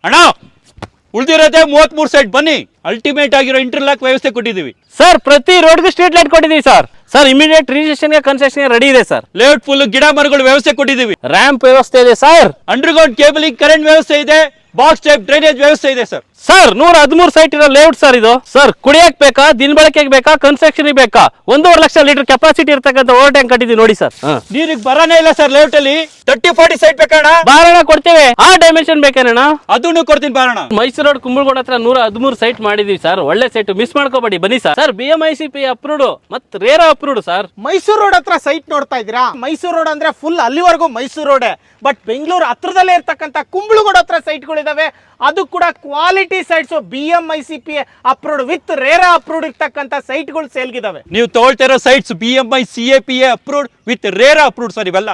ಅಣ್ಣ ಉಳಿದಿರೋದೇ 33 ಸೈಟ್ ಬನ್ನಿ. ಅಲ್ಟಿಮೇಟ್ ಆಗಿರೋ ಇಂಟರ್ಲಾಕ್ ವ್ಯವಸ್ಥೆ ಕೊಟ್ಟಿದ್ದೀವಿ ಸರ್. ಪ್ರತಿ ರೋಡ್ಗೂ ಸ್ಟ್ರೀಟ್ ಲೈಟ್ ಕೊಟ್ಟಿದ್ದೀವಿ ಸರ್. ಸರ್ ಇಮಿಡಿಯೇಟ್ ರಿಜಿಸ್ಟ್ರೇಷನ್ಗೆ ಕನ್ಸ್ಟ್ರಕ್ಷನ್ ರೆಡಿ ಇದೆ ಸರ್. ಲೇಔಟ್ ಫುಲ್ ಗಿಡ ಮರಗಳು ವ್ಯವಸ್ಥೆ ಕೊಟ್ಟಿದ್ದೀವಿ. ರ್ಯಾಂಪ್ ವ್ಯವಸ್ಥೆ ಇದೆ ಸರ್. ಅಂಡರ್ಗ್ರೌಂಡ್ ಕೇಬಲಿಂಗ್ ಕರೆಂಟ್ ವ್ಯವಸ್ಥೆ ಇದೆ. ಬಾಕ್ಸ್ ಟೈಪ್ ಡ್ರೈನೇಜ್ ವ್ಯವಸ್ಥೆ ಇದೆ ಸರ್. ಸರ್ 113 ಸೈಟ್ ಇರೋ ಲೇಔಟ್ ಸರ್ ಇದು. ಸರ್ ಕುಡಿಯಕ್ ಬೇಕಾ, ದಿನ ಬಳಕೆಗೆ ಬೇಕಾ, ಕನ್ಸ್ಟ್ರಕ್ಷನ್ ಬೇಕಾ, 1.5 ಲಕ್ಷ ಲೀಟರ್ ಕೆಪಾಸಿಟಿ ಇರ್ತಕ್ಕಂಥ ಓವರ್ ಟ್ಯಾಂಕ್ ಕಟ್ಟಿದ್ದೀವಿ ನೋಡಿ ಸರ್. ನೀರಿಗೆ ಬರನೇ ಇಲ್ಲ ಸರ್ ಲೇಔಟ್ ಅಲ್ಲಿ. 30-40 ಸೈಟ್ ಬೇಕಣ್ಣ. ಬಾರಣ ಕೊಡ್ತೇವೆ. ಆ ಡೈಮೆನ್ಷನ್ ಬೇಕೇನಣ್ಣ? ಅದನ್ನು ಕೊಡ್ತೀನಿ ಬಾರಣ. ಮೈಸೂರು ರೋಡ್ ಕುಂಬಳಗೋಡ ಹತ್ರ 113 ಸೈಟ್ ಮಾಡಿದೀವಿ ಸರ್. ಒಳ್ಳೆ ಸೈಟ್, ಮಿಸ್ ಮಾಡ್ಕೋಬೇಡಿ ಬನ್ನಿ ಸರ್. ಸರ್ BMICP ಅಪ್ರೂವ್ಡ್ ಮತ್ತು RERA approved sir. Mysuru road ಹತ್ರ ಸೈಟ್ ನೋಡ್ತಾ ಇದ್ದೀರಾ? ಮೈಸೂರು ರೋಡ್ ಅಂದ್ರೆ ಫುಲ್ ಅಲ್ಲಿವರೆಗೂ ಮೈಸೂರು ರೋಡ್. ಬಟ್ ಬೆಂಗಳೂರು ಹತ್ರದಲ್ಲೇ ಇರ್ತಕ್ಕಂಥ ಕುಂಬಳಗೋಡ ಹತ್ರ ಸೈಟ್ಗಳಿದಾವೆ. ಅದು ಕೂಡ quality sites, BMICP approved with RERA approved ಇರ್ತಕ್ಕಂಥ ಸೈಟ್ಗಳು ಸೇಲ್ಗಿದಾವೆ. ನೀವು ತಗೊಳ್ತಿರೋ sites BMI CAPA approved with RERA approved sir ಇವೆಲ್ಲ.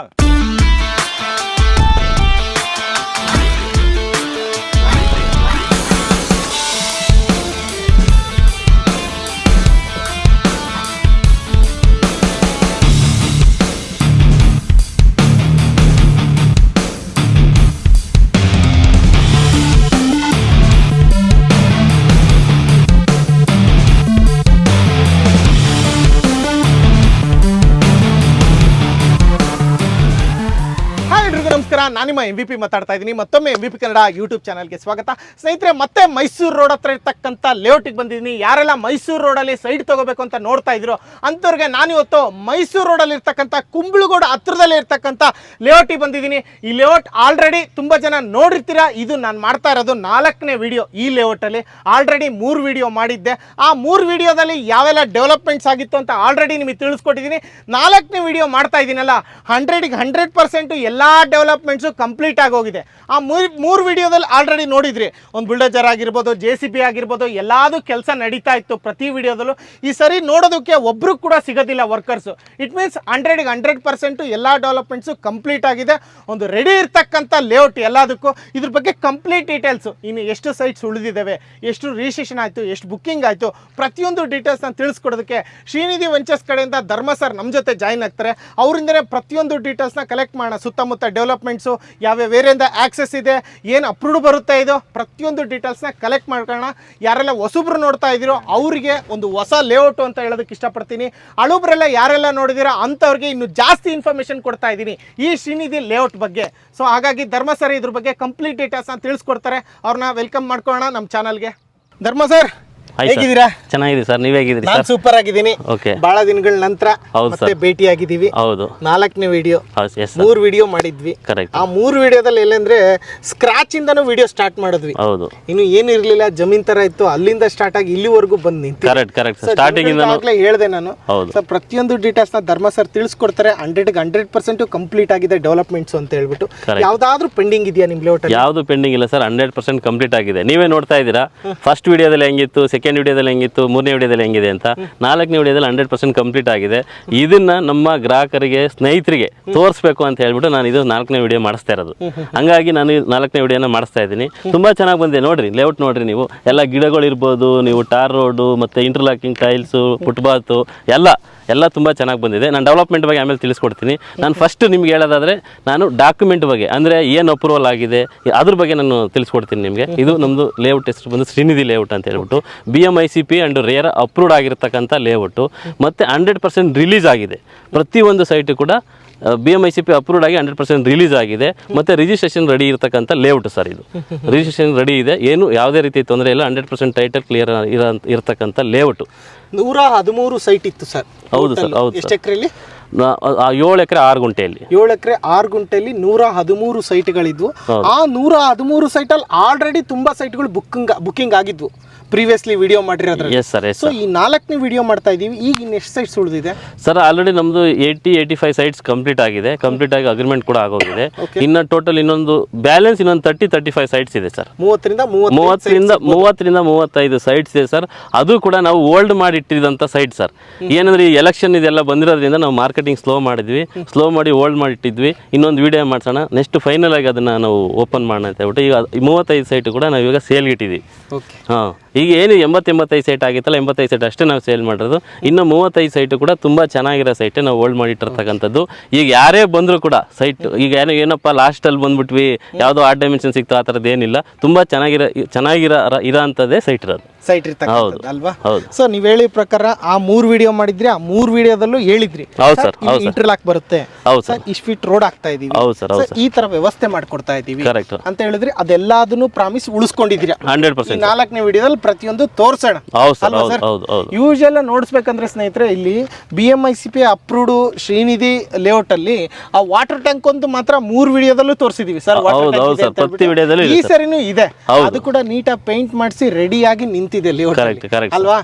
ನಮಸ್ಕಾರ, ನಾನು ನಿಮ್ಮ MVP ಮಾತಾಡ್ತಾ ಇದ್ದೀನಿ. ಮತ್ತೊಮ್ಮೆ MVP ಕನ್ನಡ ಯೂಟ್ಯೂಬ್ ಚಾನಲ್ಗೆ ಸ್ವಾಗತ. ಸ್ನೇಹಿತರೆ, ಮತ್ತೆ ಮೈಸೂರು ರೋಡ್ ಹತ್ರ ಇರ್ತಕ್ಕಂಥ ಲೇಔಟಿಗೆ ಬಂದಿದ್ದೀನಿ. ಯಾರೆಲ್ಲ ಮೈಸೂರು ರೋಡಲ್ಲಿ ಸೈಟ್ ತಗೋಬೇಕು ಅಂತ ನೋಡ್ತಾ ಇದ್ರು ಅಂಥವ್ರಿಗೆ ನಾನಿವತ್ತು ಮೈಸೂರು ರೋಡಲ್ಲಿ ಇರ್ತಕ್ಕಂಥ ಕುಂಬಳಗೋಡ ಹತ್ರದಲ್ಲೇ ಇರ್ತಕ್ಕಂಥ ಲೇಔಟಿಗೆ ಬಂದಿದ್ದೀನಿ. ಈ ಲೇಔಟ್ ಆಲ್ರೆಡಿ ತುಂಬ ಜನ ನೋಡಿರ್ತೀರಾ. ಇದು ನಾನು ಮಾಡ್ತಾ ಇರೋದು 4ನೇ ವಿಡಿಯೋ. ಈ ಲೇಔಟಲ್ಲಿ ಆಲ್ರೆಡಿ 3 ವಿಡಿಯೋ ಮಾಡಿದ್ದೆ. ಆ 3 ವಿಡಿಯೋದಲ್ಲಿ ಯಾವೆಲ್ಲ ಡೆವಲಪ್ಮೆಂಟ್ಸ್ ಆಗಿತ್ತು ಅಂತ ಆಲ್ರೆಡಿ ನಿಮಗೆ ತಿಳಿಸ್ಕೊಟ್ಟಿದ್ದೀನಿ. 4ನೇ ವಿಡಿಯೋ ಮಾಡ್ತಾ ಇದ್ದೀನಲ್ಲ, 100ಗೆ 100% ಎಲ್ಲ ಡೆವಲಪ್ಮೆಂಟ್ಸು ಕಂಪ್ಲೀಟ್ ಆಗೋಗಿದೆ. ಆ 3 ವಿಡಿಯೋದಲ್ಲಿ ಆಲ್ರೆಡಿ ನೋಡಿದ್ರಿ. ಒಂದು ಬುಲ್ಡೋಜರ್ ಆಗಿರ್ಬೋದು, JCB ಆಗಿರ್ಬೋದು, ಎಲ್ಲಾದು ಕೆಲಸ ನಡೀತಾ ಇತ್ತು ಪ್ರತಿ ವಿಡಿಯೋದಲ್ಲೂ. ಈ ಸರಿ ನೋಡೋದಕ್ಕೆ ಒಬ್ಬರು ಕೂಡ ಸಿಗೋದಿಲ್ಲ ವರ್ಕರ್ಸು. ಇಟ್ ಮೀನ್ಸ್ 100ಗೆ 100% ಎಲ್ಲ ಡೆವಲಪ್ಮೆಂಟ್ಸು ಕಂಪ್ಲೀಟ್ ಆಗಿದೆ. ಒಂದು ರೆಡಿ ಇರ್ತಕ್ಕಂಥ ಲೇಔಟ್ ಎಲ್ಲದಕ್ಕೂ. ಇದ್ರ ಬಗ್ಗೆ ಕಂಪ್ಲೀಟ್ ಡೀಟೇಲ್ಸು, ಇನ್ನು ಎಷ್ಟು ಸೈಟ್ಸ್ ಉಳಿದಿದ್ದಾವೆ, ಎಷ್ಟು ರಿಜಿಸ್ಟ್ರೇಷನ್ ಆಯಿತು, ಎಷ್ಟು ಬುಕ್ಕಿಂಗ್ ಆಯಿತು, ಪ್ರತಿಯೊಂದು ಡೀಟೇಲ್ಸ್ನ ತಿಳಿಸ್ಕೊಡೋದಕ್ಕೆ ಶ್ರೀನಿಧಿ ವೆಂಚರ್ಸ್ ಕಡೆಯಿಂದ ಧರ್ಮ ಸರ್ ನಮ್ಮ ಜೊತೆ ಜಾಯ್ನ್ ಆಗ್ತಾರೆ. ಅವರಿಂದನೇ ಪ್ರತಿಯೊಂದು ಡೀಟೇಲ್ಸ್ನ ಕಲೆಕ್ಟ್ ಮಾಡೋಣ. ಸುತ್ತಮುತ್ತ ಡೆವಲಪ್ಮೆಂಟ್ಸು ಯಾವ್ಯಾವ ಏರಿಯಿಂದ ಆಕ್ಸೆಸ್ ಇದೆ, ಏನು ಅಪ್ರೂವ್ಡ್ ಬರುತ್ತೆ, ಇದು ಪ್ರತಿಯೊಂದು ಡೀಟೇಲ್ಸ್ನ ಕಲೆಕ್ಟ್ ಮಾಡ್ಕೊಳ್ಳೋಣ. ಯಾರೆಲ್ಲ ಹೊಸಬ್ರು ನೋಡ್ತಾ ಇದ್ದೀರೋ ಅವರಿಗೆ ಒಂದು ಹೊಸ ಲೇಔಟು ಅಂತ ಹೇಳೋದಕ್ಕೆ ಇಷ್ಟಪಡ್ತೀನಿ. ಹಳುಬ್ರೆಲ್ಲ ಯಾರೆಲ್ಲ ನೋಡಿದಿರೋ ಅಂಥವ್ರಿಗೆ ಇನ್ನು ಜಾಸ್ತಿ ಇನ್ಫಾರ್ಮೇಷನ್ ಕೊಡ್ತಾ ಇದ್ದೀನಿ ಈ ಶ್ರೀನಿಧಿ ಲೇಔಟ್ ಬಗ್ಗೆ. ಸೊ ಹಾಗಾಗಿ ಧರ್ಮ ಸರ್ ಇದ್ರ ಬಗ್ಗೆ ಕಂಪ್ಲೀಟ್ ಡೀಟೇಲ್ಸ್ನ ತಿಳಿಸ್ಕೊಡ್ತಾರೆ. ಅವ್ರನ್ನ ವೆಲ್ಕಮ್ ಮಾಡ್ಕೊಳ್ಳೋಣ ನಮ್ಮ ಚಾನಲ್ಗೆ. ಧರ್ಮ ಸರ್ ಹೇಗಿದ್ದೀರಾ? ಚೆನ್ನಾಗಿದೆ ಸರ್, ನೀವ್ ಹೇಗಿದ್ದೀರಿ? ನಾನು ಸೂಪರ್ ಆಗಿದ್ದೀನಿ. ಬಹಳ ದಿನಗಳ ನಂತರ ಮತ್ತೆ ಭೇಟಿ ಆಗಿದ್ದೀವಿ. ಹೌದು, 4ನೇ ವಿಡಿಯೋ, 3 ವಿಡಿಯೋ ಮಾಡಿದ್ವಿ. ಆ 3 ವಿಡಿಯೋದಲ್ಲಿ ಎಲ್ಲಂದ್ರೆ ಸ್ಕ್ರಾಚ್ ಇಂದನೂ ವಿಡಿಯೋ ಸ್ಟಾರ್ಟ್ ಮಾಡಿದ್ವಿ. ಹೌದು, ಇನ್ನು ಏನು ಇರ್ಲಿಲ್ಲ, ಜಮೀನ್ ತರ ಇತ್ತು. ಅಲ್ಲಿಂದ ಸ್ಟಾರ್ಟ್ ಆಗಿ ಇಲ್ಲಿವರೆಗೂ ಬಂದು ನಿಂತು ಹೇಳ್ದೆ ನಾನು. ಸರ್ ಪ್ರತಿಯೊಂದು ಡೀಟೇಲ್ಸ್ ನ ಧರ್ಮ ಸರ್ ತಿಳಿಸ್ಕೊಡ್ತಾರೆ. 100ಗೆ 100% ಕಂಪ್ಲೀಟ್ ಆಗಿದೆ ಡೆವಲಪ್ಮೆಂಟ್ಸ್ ಅಂತ ಹೇಳ್ಬಿಟ್ಟು. ಯಾವ್ದಾದ್ರು ಪೆಂಡಿಂಗ್ ಇದೆಯಾ ನಿಮ್ ಲೇಔಟ್? ಯಾವ್ದು ಪೆಂಡಿಂಗ್ ಇಲ್ಲ ಸರ್, 100% ಕಂಪ್ಲೀಟ್ ಆಗಿದೆ. ನೀವೇ ನೋಡ್ತಾ ಇದ್ದೀರಾ. ಫಸ್ಟ್ ವಿಡಿಯೋದಲ್ಲಿ ಹೆಂಗಿತ್ತು, ಸೆಕೆಂಡ್ ವಿಡಿಯೋದಲ್ಲಿ ಹೆಂಗಿತ್ತು, 3ನೇ ವಿಡಿಯೋದಲ್ಲಿ ಹೆಂಗಿದೆ ಅಂತ. 4ನೇ ವಿಡಿಯೋದಲ್ಲಿ 100% ಕಂಪ್ಲೀಟ್ ಆಗಿದೆ. ಇದನ್ನ ನಮ್ಮ ಗ್ರಾಹಕರಿಗೆ, ಸ್ನೇಹಿತರಿಗೆ ತೋರಿಸ್ಬೇಕು ಅಂತ ಹೇಳ್ಬಿಟ್ಟು ನಾನು ಇದು 4ನೇ ವಿಡಿಯೋ ಮಾಡಿಸ್ತಾ ಇರೋದು. ಹಂಗಾಗಿ ನಾನು 4ನೇ ವಿಡಿಯೋನ ಮಾಡಿಸ್ತಾ ಇದ್ದೀನಿ. ತುಂಬಾ ಚೆನ್ನಾಗಿ ಬಂದಿದೆ ನೋಡ್ರಿ. ಲೇಔಟ್ ನೋಡ್ರಿ ನೀವು. ಎಲ್ಲ ಗಿಡಗಳು ಇರ್ಬೋದು, ನೀವು ಟಾರ್ ರೋಡು ಮತ್ತೆ ಇಂಟರ್ಲಾಕಿಂಗ್ ಟೈಲ್ಸು, ಫುಟ್ಪಾತು ಎಲ್ಲ ತುಂಬ ಚೆನ್ನಾಗಿ ಬಂದಿದೆ. ನಾನು ಡೆವಲಪ್ಮೆಂಟ್ ಬಗ್ಗೆ ಆಮೇಲೆ ತಿಳಿಸ್ಕೊಡ್ತೀನಿ. ನಾನು ಫಸ್ಟ್ ನಿಮ್ಗೆ ಹೇಳೋದಾದರೆ ನಾನು ಡಾಕ್ಯುಮೆಂಟ್ ಬಗ್ಗೆ, ಅಂದರೆ ಏನು ಅಪ್ರೂವಲ್ ಆಗಿದೆ ಅದ್ರ ಬಗ್ಗೆ ನಾನು ತಿಳಿಸ್ಕೊಡ್ತೀನಿ ನಿಮಗೆ. ಇದು ನಮ್ಮದು ಲೇಔಟ್ ಹೆಸರು ಬಂದು ಶ್ರೀನಿಧಿ ಲೇಔಟ್ ಅಂತ ಹೇಳ್ಬಿಟ್ಟು BMICP ಆ್ಯಂಡ್ ರೇರಾ ಅಪ್ರೂವ್ಡ್ ಆಗಿರ್ತಕ್ಕಂಥ ಲೇಔಟು. ಮತ್ತು 100% ರಿಲೀಸ್ ಆಗಿದೆ. ಪ್ರತಿಯೊಂದು ಸೈಟು ಕೂಡ BMICP ಅಪ್ರೂವ್ಡ್ ಆಗಿ 100% ರಿಲೀಸ್ ಆಗಿದೆ. ಮತ್ತು ರಿಜಿಸ್ಟ್ರೇಷನ್ ರೆಡಿ ಇರ್ತಕ್ಕಂಥ ಲೇಔಟ್ ಸರ್ ಇದು. ರಿಜಿಸ್ಟ್ರೇಷನ್ ರೆಡಿ ಇದೆ, ಏನು ಯಾವುದೇ ರೀತಿ ತೊಂದರೆ ಇಲ್ಲ. 100% ಟೈಟಲ್ ಕ್ಲಿಯರ್ ಇರತಕ್ಕಂಥ ಲೇಔಟು. 113 ಸೈಟ್ ಇತ್ತು ಸರ್. ಹೌದು ಸರ್, ಹೌದು. ಎಷ್ಟು ಎಕರೆಯಲ್ಲಿ? 7 ಎಕರೆ 6 ಗುಂಟೆಯಲ್ಲಿ. 7 ಎಕರೆ 6 ಗುಂಟೆಯಲ್ಲಿ 113 ಸೈಟ್ಗಳಿದ್ವು. ಆ 113 ಸೈಟಲ್ಲಿ ಆಲ್ರೆಡಿ ತುಂಬಾ ಸೈಟ್ಗಳು ಬುಕ್ಕಿಂಗ್ ಆಗಿದ್ವು. ಪ್ರೀವಿಯಸ್ಲಿ ವಿಡಿಯೋ ಮಾಡಿರೋದ್ರಲ್ಲಿ. Yes sir, yes. ಸೊ ಈ 4ನೇ ವಿಡಿಯೋ ಮಾಡ್ತಾ ಇದೀವಿ. ಈಗ ಇನ್ನು ಎಷ್ಟು ಸೈಟ್ಸ್ ಉಳಿದಿದೆ ಸರ್? ಆಲ್ರೆಡಿ ನಮ್ದು 80-85 ಸೈಟ್ಸ್ ಕಂಪ್ಲೀಟ್ ಆಗಿದೆ. ಕಂಪ್ಲೀಟ್ ಆಗಿ ಅಗ್ರಿಮೆಂಟ್ ಕೂಡ ಆಗೋಗಿದೆ. ಇನ್ನು ಟೋಟಲ್ ಇನ್ನೊಂದು ಬ್ಯಾಲೆನ್ಸ್ ಇನ್ನೊಂದು 30-35 ಸೈಟ್ಸ್ ಇದೆ ಸರ್. 30ರಿಂದ 35 ಸೈಟ್ಸ್ ಇದೆ ಸರ್. ಅದು ಕೂಡ ನಾವು ಓಲ್ಡ್ ಮಾಡಿ ಇಟ್ಟಿದಂಥ ಸೈಟ್ ಸರ್. ಏನಂದ್ರೆ ಈ ಎಲೆಕ್ಷನ್ ಇದೆಲ್ಲ ಬಂದಿರೋದ್ರಿಂದ ನಾವು ಮಾರ್ಕೆಟಿಂಗ್ ಸ್ಲೋ ಮಾಡಿ ಓಲ್ಡ್ ಮಾಡಿ ಇಟ್ಟಿದ್ವಿ. ಇನ್ನೊಂದು ವಿಡಿಯೋ ಮಾಡ್ಸೋಣ, ನೆಕ್ಸ್ಟ್ ಫೈನಲ್ ಆಗಿ ಅದನ್ನ ನಾವು ಓಪನ್ ಮಾಡೋಣ ಅಂತ ಹೇಳ್ಬಿಟ್ಟು ಈಗ 35 ಸೈಟ್ ಕೂಡ ನಾವು ಈಗ ಸೇಲ್ಗೆ ಇಟ್ಟಿದ್ದೀವಿ. ಹಾಂ, ಈಗ ಏನು 85 ಸೈಟ್ ಆಗಿತ್ತಲ್ಲ, 85 ಸೈಟ್ ಅಷ್ಟೇ ನಾವು ಸೇಲ್ ಮಾಡಿರೋದು. ಇನ್ನು 35 ಸೈಟ್ ಕೂಡ ತುಂಬಾ ಚೆನ್ನಾಗಿರೋ ಸೈಟ್ ನಾವು ಹೋಲ್ಡ್ ಮಾಡಿಟ್ಟಿರ್ತಕ್ಕಂಥದ್ದು. ಈಗ ಯಾರೇ ಬಂದ್ರು ಕೂಡ ಸೈಟ್ ಈಗ ಏನಪ್ಪ ಲಾಸ್ಟ್ ಅಲ್ಲಿ ಬಂದ್ಬಿಟ್ವಿ ಯಾವುದೋ ಆರ್ಟ್ ಡೈಮೆನ್ಷನ್ ಸಿಕ್ತು ಆ ಥರದ್ದು ಏನಿಲ್ಲ. ತುಂಬಾ ಚೆನ್ನಾಗಿರೋ ಇರೋಂಥದ್ದೇ ಸೈಟ್ ಇರೋದು. ಸೈಟ್ ಇರ್ತಕ್ಕಂಥದ್ದು ಅಲ್ವಾ? ಹೌದು. ಸೊ ನೀವ್ ಹೇಳಿ ಪ್ರಕಾರ ಆ 3 ವಿಡಿಯೋ ಮಾಡಿದ್ರಿ, ಆ 3 ವಿಡಿಯೋದಲ್ಲೂ ಹೇಳಿದ್ರಿ ಹೌದು ಸರ್, ಹೌದು ಇಂಟರ್ಲಾಕ್ ಬರುತ್ತೆ, ಹೌದು ಸರ್, ಇಷ್ಟು ಫೀಟ್ ರೋಡ್ ಆಗ್ತಾ ಇದೀವಿ, ಹೌದು ಸರ್, ಹೌದು ಸರ್, ಈ ತರ ವ್ಯವಸ್ಥೆ ಮಾಡ್ಕೊಡ್ತಾ ಇದೀವಿ ಕರೆಕ್ಟ್ ಅಂತ ಹೇಳಿದ್ರಿ. ಅದೆಲ್ಲಾದನ್ನು ಪ್ರಾಮಿಸ್ ಉಳಿಸ್ಕೊಂಡಿದ್ದೀರಾ 100%. 4ನೇ ವಿಡಿಯೋದಲ್ಲಿ ಪ್ರತಿಯೊಂದು ತೋರ್ಸೋಣ. ಹೌದು ಸರ್, ಹೌದು ಹೌದು ಹೌದು. ಯೂಶಲ್ ನೋಡಿಸ್ಬೇಕಂದ್ರೆ ಸ್ನೇಹಿತರೆ, ಇಲ್ಲಿ BMICP ಅಪ್ರೂವ್ಡ್ ಶ್ರೀನಿಧಿ ಲೇಔಟ್ ಅಲ್ಲಿ ಆ ವಾಟರ್ ಟ್ಯಾಂಕ್ ಒಂದು ಮಾತ್ರ 3 ವಿಡಿಯೋದಲ್ಲೂ ತೋರಿಸಿದೀವಿ ಸರ್. ಪ್ರತಿ ವಿಡಿಯೋದಲ್ಲೂ ಈ ಸರಿನೂ ಇದೆ, ಅದು ಕೂಡ ನೀಟಾಗಿ ಪೇಂಟ್ ಮಾಡಿಸಿ ರೆಡಿಯಾಗಿ ನಿಂತಿದೆ ಲೇಔಟ್ ಅಲ್ವಾ?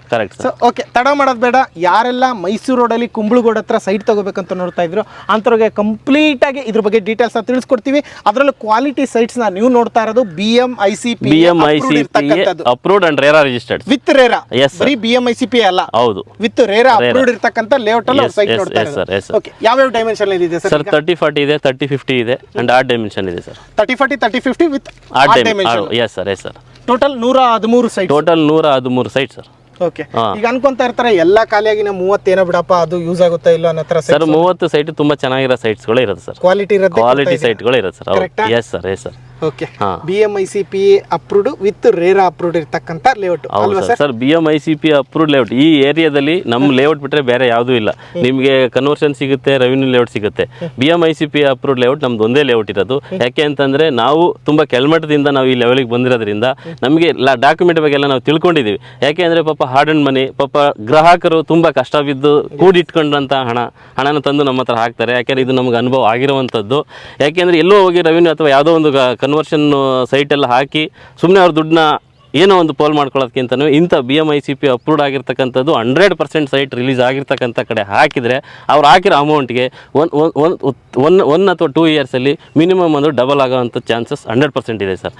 ಸೊ ಓಕೆ, ತಡ ಮಾಡೋದು ಬೇಡ. ಯಾರೆಲ್ಲ ಮೈಸೂರು ರೋಡಲ್ಲಿ ಕುಂಬಳಗೋಡ್ ಹತ್ರ ಸೈಟ್ ತಗೋಬೇಕಂತ ನೋಡ್ತಾ ಇದ್ರು ಅಂಥವ್ರಿಗೆ ಕಂಪ್ಲೀಟ್ ಆಗಿ ಇದ್ರ ಬಗ್ಗೆ ಡೀಟೇಲ್ಸ್ ತಿಳಿಸ್ಕೊಡ್ತೀವಿ. ಅದರಲ್ಲೂ ಕ್ವಾಲಿಟಿ ಸೈಟ್ಸ್ ನೀವು ನೋಡ್ತಾ ಇರೋದು BMICP approved and RERA registered with RERA. ಬರೀ BMICP ಅಲ್ಲ, ಹೌದು, ವಿತ್ ರೇರಾ ಅಪ್ರೂವ್ಡ್ ಇರ್ತಕ್ಕಂಥ ಲೇಔಟ್ ಅಲ್ಲಿ ಸೈಟ್ ನೋಡ್ತಾ ಇದ್ದಾರೆ. ಓಕೆ, ಯಾವ ಡೈಮೆನ್ಷನ್ ಇದೆ ಸರ್? 30-40 ಇದೆ, 30-50 ಇದೆ ಅಂಡ್ ಆರ್ಟ್ ಡೈಮೆನ್ಷನ್ ಇದೆ sir. 30-40 30-50 with art dimension. S sir, yes sir. Total 113 site. Total 113 site sir. Okay, ಈಗ ಅನ್ಕೊಂತಾ ಇರ್ತಾರೆ ಎಲ್ಲ ಖಾಲಿಯಾಗಿ 30 ಏನೋ ಬಿಡಪ್ಪ ಅದು ಯೂಸ್ ಆಗುತ್ತಾ ಇಲ್ಲ ಅನ್ನೋ ತರ. ಸರ್ 30 ಸೈಟ್ ತುಂಬಾ ಚೆನ್ನಾಗಿರೋ ಸೈಟ್ಸ್ಗಳು ಇರುತ್ತೆ ಸರ್, ಕ್ವಾಲಿಟಿ ಸೈಟ್ಗಳು ಇರುತ್ತೆ sir. S sir, yes sir. Okay, BMICP approved with RERA approved ಇರ್ತಕ್ಕಂಥ ಲೇಔಟ್ ಅಲ್ವಾ sir? Sir BMICP approved layout ಈ ಏರಿಯಾದಲ್ಲಿ ನಮ್ಮ ಲೇಔಟ್ ಬಿಟ್ರೆ ಬೇರೆ ಯಾವುದೂ ಇಲ್ಲ. ನಿಮಗೆ ಕನ್ವರ್ಷನ್ ಸಿಗುತ್ತೆ, ರೆವಿನ್ಯೂ ಲೇಔಟ್ ಸಿಗುತ್ತೆ. BMICP ಅಪ್ರೂವ್ಡ್ ಲೇಔಟ್ ನಮ್ದು ಒಂದೇ ಲೇಔಟ್ ಇರೋದು. ಯಾಕೆ ಅಂತಂದ್ರೆ ನಾವು ತುಂಬಾ ಕೆಳಮಟ್ಟದಿಂದ ನಾವು ಈ ಲೆವೆಲ್ಗೆ ಬಂದಿರೋದ್ರಿಂದ ನಮಗೆ ಡಾಕ್ಯುಮೆಂಟ್ ಬಗ್ಗೆ ಎಲ್ಲ ನಾವು ತಿಳ್ಕೊಂಡಿದ್ದೀವಿ. ಯಾಕೆ ಅಂದ್ರೆ ಪಾಪ ಹಾರ್ಡ್ ಅಂಡ್ ಮನಿ, ಪಾಪ ಗ್ರಾಹಕರು ತುಂಬಾ ಕಷ್ಟ ಬಿದ್ದು ಕೂಡಿಟ್ಕೊಂಡಂತ ಹಣನ ತಂದು ನಮ್ಮ ಹತ್ರ ಹಾಕ್ತಾರೆ. ಯಾಕೆಂದ್ರೆ ಇದು ನಮ್ಗೆ ಅನುಭವ ಆಗಿರುವಂಥದ್ದು. ಯಾಕೆಂದ್ರೆ ಎಲ್ಲೋ ಹೋಗಿ ರೆವಿನ್ಯೂ ಅಥವಾ ಯಾವುದೋ ಒಂದು ಕನ್ವರ್ಷನ್ ಸೈಟ್ ಎಲ್ಲ ಹಾಕಿ ಸುಮ್ಮನೆ ಅವ್ರ ದುಡ್ಡನ್ನ ಏನೋ ಒಂದು ಪೋಲ್ ಮಾಡ್ಕೊಳ್ಳೋದಕ್ಕಿಂತನೂ ಇಂಥ BMICP ಅಪ್ರೂವ್ಡ್ ಆಗಿರ್ತಕ್ಕಂಥದ್ದು 100% ಸೈಟ್ ರಿಲೀಸ್ ಆಗಿರ್ತಕ್ಕಂಥ ಕಡೆ ಹಾಕಿದರೆ ಅವ್ರು ಹಾಕಿರೋ ಅಮೌಂಟ್ಗೆ ಒನ್ ಅಥವಾ 2 ಇಯರ್ಸಲ್ಲಿ ಮಿನಿಮಮ್ ಒಂದು ಡಬಲ್ ಆಗೋವಂಥ ಚಾನ್ಸಸ್ 100% ಇದೆ ಸರ್.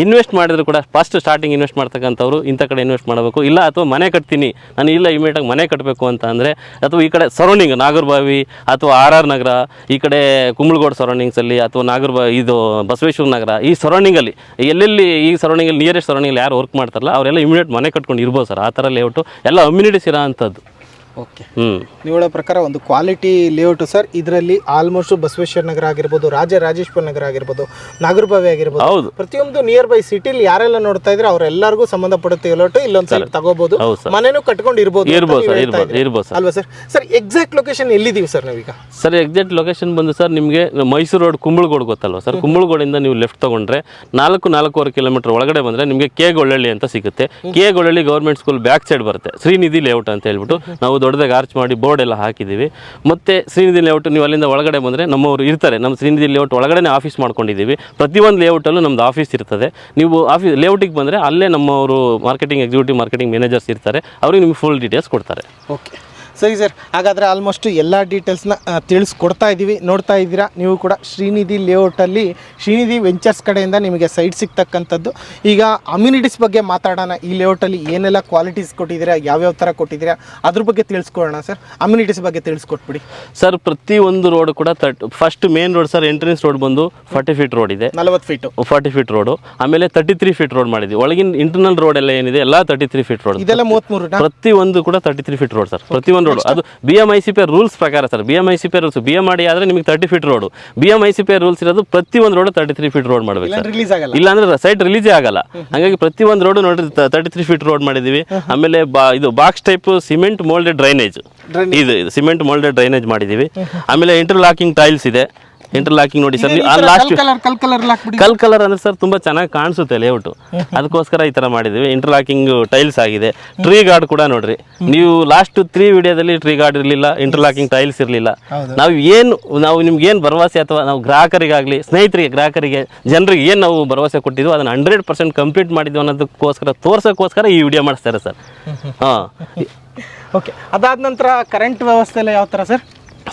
ಇನ್ವೆಸ್ಟ್ ಮಾಡಿದ್ರು ಕೂಡ ಫಸ್ಟ್ ಸ್ಟಾರ್ಟಿಂಗ್ ಇನ್ವೆಸ್ಟ್ ಮಾಡ್ತಕ್ಕಂಥವ್ರು ಇಂಥ ಕಡೆ ಇನ್ವೆಸ್ಟ್ ಮಾಡಬೇಕು. ಇಲ್ಲ ಅಥವಾ ಮನೆ ಕಟ್ತೀನಿ ನಾನು, ಇಲ್ಲ ಇಮಿಡಿಯೇಟಾಗಿ ಮನೆ ಕಟ್ಟಬೇಕು ಅಂತ ಅಂದರೆ, ಅಥವಾ ಈ ಕಡೆ ಸರೌಂಡಿಂಗ್ ನಾಗರಬಾವಿ ಅಥವಾ RR ನಗರ, ಈ ಕಡೆ ಕುಂಬಳಗೋಡ್ ಸರೌಂಡಿಂಗ್ಸಲ್ಲಿ ಅಥವಾ ಇದು ಬಸವೇಶ್ವರ ನಗರ, ಈ ಸರೌಂಡಿಂಗಲ್ಲಿ ಎಲ್ಲೆಲ್ಲಿ ಈ ಸರೌಂಡಿಂಗಲ್ಲಿ ನಿಯರೆಸ್ಟ್ ಸರೌಂಡಿಂಗಲ್ಲಿ ಯಾರು ವರ್ಕ್ ಮಾಡ್ತಾರಲ್ಲ ಅವರೆಲ್ಲ ಇಮಿಡಿಯೇಟ್ ಮನೆ ಕಟ್ಕೊಂಡು ಇರ್ಬೋದು ಸರ್. ಆ ಥರ ಲೇಔಟು ಎಲ್ಲ ಅಮ್ಯುನಿಟೀಸ್ ಇರೋ ಅಂಥದ್ದು. ಓಕೆ, ನೀವು ಹೇಳೋ ಪ್ರಕಾರ ಒಂದು ಕ್ವಾಲಿಟಿ ಲೇಔಟು ಸರ್. ಇದರಲ್ಲಿ ಆಲ್ಮೋಸ್ಟ್ ಬಸವೇಶ್ವರ ನಗರ ಆಗಿರ್ಬೋದು, ರಾಜರಾಜೇಶ್ವರ ನಗರ ಆಗಿರ್ಬೋದು, ನಾಗರಬಾವಿ ಆಗಿರ್ಬೋದು, ಹೌದು, ಪ್ರತಿಯೊಂದು ನಿಯರ್ ಬೈ ಸಿಟಿಲಿ ಯಾರೆಲ್ಲ ನೋಡ್ತಾ ಇದ್ರೆ ಅವರೆಲ್ಲರಿಗೂ ಸಂಬಂಧಪಡುತ್ತೆ ಲೇಔಟ್. ಇಲ್ಲೊಂದು ಸೈಟ್ ತಗೋಬಹುದು, ಮನೇನು ಕಟ್ಕೊಂಡು ಇರ್ಬೋದು ಅಲ್ವಾ ಸರ್? ಸರ್ ಎಕ್ಸಾಕ್ಟ್ ಲೊಕೇಶನ್ ಎಲ್ಲಿದ್ದೀವಿ ಸರ್ ನಾವೀಗ? ಸರ್ ಎಕ್ಸಾಕ್ಟ್ ಲೊಕೇಶನ್ ಬಂದು ಸರ್ ನಿಮಗೆ ಮೈಸೂರು ರೋಡ್ ಕುಂಬಳಗೋಡ್ ಗೊತ್ತಲ್ವ ಸರ್? ಕುಂಬಳಗೋಡಿಂದ ನೀವು ಲೆಫ್ಟ್ ತಗೊಂಡ್ರೆ 4-4.5 ಕಿಲೋಮೀಟರ್ ಒಳಗಡೆ ಬಂದರೆ ನಿಮಗೆ ಕೆಗೊಳ್ಳಳ್ಳಿ ಅಂತ ಸಿಗುತ್ತೆ. ಕೆಗೊಳ್ಳಳ್ಳಿ ಗೌರ್ಮೆಂಟ್ ಸ್ಕೂಲ್ ಬ್ಯಾಕ್ ಸೈಡ್ ಬರುತ್ತೆ, ಶ್ರೀನಿಧಿ ಲೇಔಟ್ ಅಂತ ಹೇಳ್ಬಿಟ್ಟು ನಾವು ದೊಡ್ಡದಾಗಿ ಆರ್ಚ್ ಮಾಡಿ ಬೋರ್ಡ್ ಎಲ್ಲ ಹಾಕಿದ್ದೀವಿ. ಮತ್ತು ಶ್ರೀನಿಧಿ ಲೇಔಟ್ ನೀವು ಅಲ್ಲಿಂದ ಒಳಗಡೆ ಬಂದರೆ ನಮ್ಮವರು ಇರ್ತಾರೆ. ನಮ್ಮ ಶ್ರೀನಿಧಿ ಲೇಔಟ್ ಒಳಗಡೆ ಆಫೀಸ್ ಮಾಡ್ಕೊಂಡಿದ್ದೀವಿ. ಪ್ರತಿಯೊಂದು ಲೇಔಟಲ್ಲೂ ನಮ್ಮದು ಆಫೀಸ್ ಇರ್ತದೆ. ನೀವು ಲೇಔಟಿಗೆ ಬಂದರೆ ಅಲ್ಲೇ ನಮ್ಮವರು ಮಾರ್ಕೆಟಿಂಗ್ ಎಕ್ಸಿಕ್ಯೂಟಿವ್ ಮಾರ್ಕೆಟಿಂಗ್ ಮ್ಯಾನೇಜರ್ಸ್ ಇರ್ತಾರೆ, ಅವ್ರಿಗೆ ನಿಮ್ಗೆ ಫುಲ್ ಡೀಟೇಲ್ಸ್ ಕೊಡ್ತಾರೆ. ಓಕೆ ಸರಿ ಸರ್, ಹಾಗಾದರೆ ಆಲ್ಮೋಸ್ಟ್ ಎಲ್ಲ ಡೀಟೇಲ್ಸ್ನ ತಿಳಿಸ್ಕೊಡ್ತಾ ಇದ್ದೀವಿ. ನೋಡ್ತಾ ಇದ್ದೀರಾ ನೀವು ಕೂಡ ಶ್ರೀನಿಧಿ ಲೇಔಟಲ್ಲಿ ಶ್ರೀನಿಧಿ ವೆಂಚರ್ಸ್ ಕಡೆಯಿಂದ ನಿಮಗೆ ಸೈಟ್ ಸಿಗ್ತಕ್ಕಂಥದ್ದು. ಈಗ ಅಮ್ಯುನಿಟೀಸ್ ಬಗ್ಗೆ ಮಾತಾಡೋಣ. ಈ ಲೇಔಟಲ್ಲಿ ಏನೆಲ್ಲ ಕ್ವಾಲಿಟೀಸ್ ಕೊಟ್ಟಿದ್ದೀರಾ, ಯಾವ್ಯಾವ ಥರ ಕೊಟ್ಟಿದ್ದೀರಾ ಅದ್ರ ಬಗ್ಗೆ ತಿಳಿಸ್ಕೊಡೋಣ ಸರ್. ಅಮ್ಯುನಿಟೀಸ್ ಬಗ್ಗೆ ತಿಳಿಸ್ಕೊಟ್ಬಿಡಿ ಸರ್. ಪ್ರತಿಯೊಂದು ರೋಡ್ ಕೂಡ first main road sir, entrance road ಬಂದು 40 ಫೀಟ್ ರೋಡ್ ಇದೆ, 40 ಫೀಟ್ 40 ಫೀಟ್ ರೋಡು. ಆಮೇಲೆ 33 ಫೀಟ್ ರೋಡ್ ಮಾಡಿದ್ವಿ. ಒಳಗಿನ ಇಂಟರ್ನಲ್ ರೋಡ್ ಎಲ್ಲ ಏನಿದೆ ಎಲ್ಲ 33 ಫೀಟ್ ರೋಡ್. ಇದೆಲ್ಲ 33 ಪ್ರತಿಯೊಂದು ಕೂಡ 33 ಫೀಟ್ ರೋಡ್ ಸರ್. ಪ್ರತಿಯೊಂದು ರೋಡ್ ಅದು BMICP ರೂಲ್ಸ್ ಪ್ರಕಾರ ಸರ್. BMICP ರೂಲ್ಸ್ BMRD ಆದರೆ ನಿಮಗೆ 30 ಫೀಟ್ ರೋಡು. BMICP ರೂಲ್ಸ್ ಇರೋದು ಪ್ರತಿಯೊಂದು ರೋಡ್ 33 ಫೀಟ್ ರೋಡ್ ಮಾಡಬೇಕು ಸರ್. ಇಲ್ಲ ಅಂದ್ರೆ ಸೈಟ್ ರಿಲೀಸೇ ಆಗಲ್ಲ. ಹಾಗಾಗಿ ಪ್ರತಿಯೊಂದು ರೋಡ್ ನೋಡ್ರಿ 33 ಫೀಟ್ ರೋಡ್ ಮಾಡಿದೀವಿ. ಆಮೇಲೆ ಇದು box type cement moulded drainage, ಇದು ಸಿಮೆಂಟ್ ಮೋಲ್ಡೆಡ್ ಡ್ರೈನೇಜ್ ಮಾಡಿದೀವಿ. ಆಮೇಲೆ ಇಂಟರ್ಲಾಕಿಂಗ್ ಟೈಲ್ಸ್ ಇದೆ. ಇಂಟರ್ಲಾಕಿಂಗ್ ನೋಡಿ ಸರ್, ಲಾಸ್ಟ್ ಕಲ್ ಕಲರ್ ಅಂದ್ರೆ ಸರ್ ತುಂಬಾ ಚೆನ್ನಾಗಿ ಕಾಣಿಸುತ್ತೆ ಲೇಔಟ್, ಅದಕ್ಕೋಸ್ಕರ ಈ ತರ ಮಾಡಿದೀವಿ. ಇಂಟರ್ಲಾಕಿಂಗ್ ಟೈಲ್ಸ್ ಆಗಿದೆ. ಟ್ರೀ ಗಾರ್ಡ್ ಕೂಡ ನೋಡ್ರಿ ನೀವು, ಲಾಸ್ಟ್ 3 ವಿಡಿಯೋದಲ್ಲಿ ಟ್ರೀ ಗಾರ್ಡ್ ಇರಲಿಲ್ಲ, ಇಂಟರ್ಲಾಕಿಂಗ್ ಟೈಲ್ಸ್ ಇರಲಿಲ್ಲ. ನಾವು ನಿಮ್ಗೆ ಏನು ಭರವಸೆ ಅಥವಾ ನಾವು ಗ್ರಾಹಕರಿಗಾಗಲಿ, ಸ್ನೇಹಿತರಿಗೆ, ಗ್ರಾಹಕರಿಗೆ, ಜನರಿಗೆ ಏನು ನಾವು ಭರವಸೆ ಕೊಟ್ಟಿದ್ವಿ ಅದನ್ನು 100% ಕಂಪ್ಲೀಟ್ ಮಾಡಿದ್ವಿ ಅನ್ನೋದಕ್ಕೋಸ್ಕರ ತೋರ್ಸೋಕ್ಕೋಸ್ಕರ ಈ ವಿಡಿಯೋ ಮಾಡಿಸ್ತಾರೆ ಸರ್. ಹಾಂ, ಓಕೆ. ಅದಾದ ನಂತರ ಕರೆಂಟ್ ವ್ಯವಸ್ಥೆ ಎಲ್ಲ ಯಾವ ಥರ ಸರ್?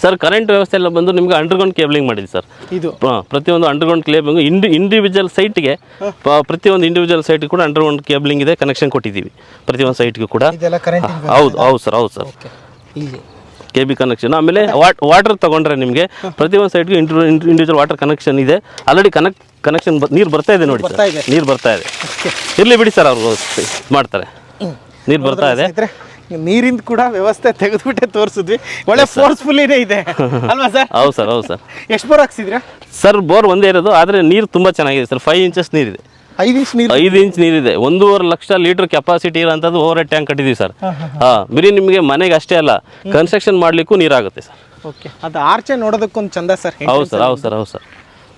ಸರ್ ಕರೆಂಟ್ ವ್ಯವಸ್ಥೆ ಎಲ್ಲ ಬಂದು ನಿಮ್ಗೆ ಅಂಡರ್ಗ್ರೌಂಡ್ ಕೇಬಲಿಂಗ್ ಮಾಡಿದ್ವಿ ಸರ್. ಇದು ಪ್ರತಿಯೊಂದು ಅಂಡರ್ಗ್ರೌಂಡ್ ಕೇಬಲಿಂಗ್ ಇಂಡಿವಿಜುವಲ್ ಸೈಟ್ಗೆ, ಪ್ರತಿಯೊಂದು ಇಂಡಿವಿಜುವಲ್ ಸೈಟ್ ಕೂಡ ಅಂಡರ್ಗ್ರೌಂಡ್ ಕೇಬಲಿಂಗ್ ಇದೆ, ಕನೆಕ್ಷನ್ ಕೊಟ್ಟಿದ್ದೀವಿ ಪ್ರತಿಯೊಂದು ಸೈಟ್ಗೂ ಕೂಡ. ಹೌದು ಸರ್. KB connection. ಆಮೇಲೆ ವಾಟರ್ ತಗೊಂಡ್ರೆ ನಿಮಗೆ ಪ್ರತಿಯೊಂದು ಸೈಟ್ಗೂ ಇಂಡಿವಿಜುವಲ್ ವಾಟರ್ ಕನೆಕ್ಷನ್ ಇದೆ. ಆಲ್ರೆಡಿ ಕನೆಕ್ಷನ್ ನೀರು ಬರ್ತಾ ಇದೆ ನೋಡಿ ಬರ್ತಾ ಇದೆ. ನೀರು ಬರ್ತಾ ಇದೆ. ಇರ್ಲಿ ಬಿಡಿ ಸರ್ ಅವ್ರು ಮಾಡ್ತಾರೆ. ನೀರು ಬರ್ತಾ ಇದೆ. ಸ್ನೇಹಿತರೆ ನೀರಿಂದ ಕೂಡ ವ್ಯವಸ್ಥೆ ತೆಗೆದುಬಿಟ್ಟೆ ತೋರಿಸಿದ್ವಿ. ಒಳ್ಳೆ ಫೋರ್ಸ್ಫುಲ್ಲಿನೇ ಇದೆ ಅಲ್ವಾ ಸರ್? ಹೌದು ಸರ್, ಹೌದು ಸರ್. ಎಷ್ಟು ಬೋರ್ ಹಾಕ್ಸಿದ್ರಾ ಸರ್? ಬೋರ್ ಒಂದೇ ಇರೋದು, ಆದರೆ ನೀರು ತುಂಬ ಚೆನ್ನಾಗಿದೆ ಸರ್. 5 ಇಂಚಸ್ ನೀರಿದೆ. 5 ಇಂಚ್ ನೀರು 5 ಇಂಚ್ ನೀರಿದೆ. 1.5 ಲಕ್ಷ ಲೀಟರ್ ಕೆಪಾಸಿಟಿ ಇರೋಂಥದ್ದು ಓವರ್ ಹೆಡ್ ಟ್ಯಾಂಕ್ ಕಟ್ಟಿದ್ದೀವಿ ಸರ್. ಬರೀ ನಿಮಗೆ ಮನೆಗೆ ಅಷ್ಟೇ ಅಲ್ಲ, ಕನ್ಸ್ಟ್ರಕ್ಷನ್ ಮಾಡಲಿಕ್ಕೂ ನೀರಾಗುತ್ತೆ ಸರ್. ಓಕೆ, ಅದು ಆರ್ಚೆ ನೋಡೋದಕ್ಕೊಂದು ಚಂದ ಸರ್. ಹೌದು ಸರ್, ಹೌದು ಸರ್, ಹೌದು ಸರ್.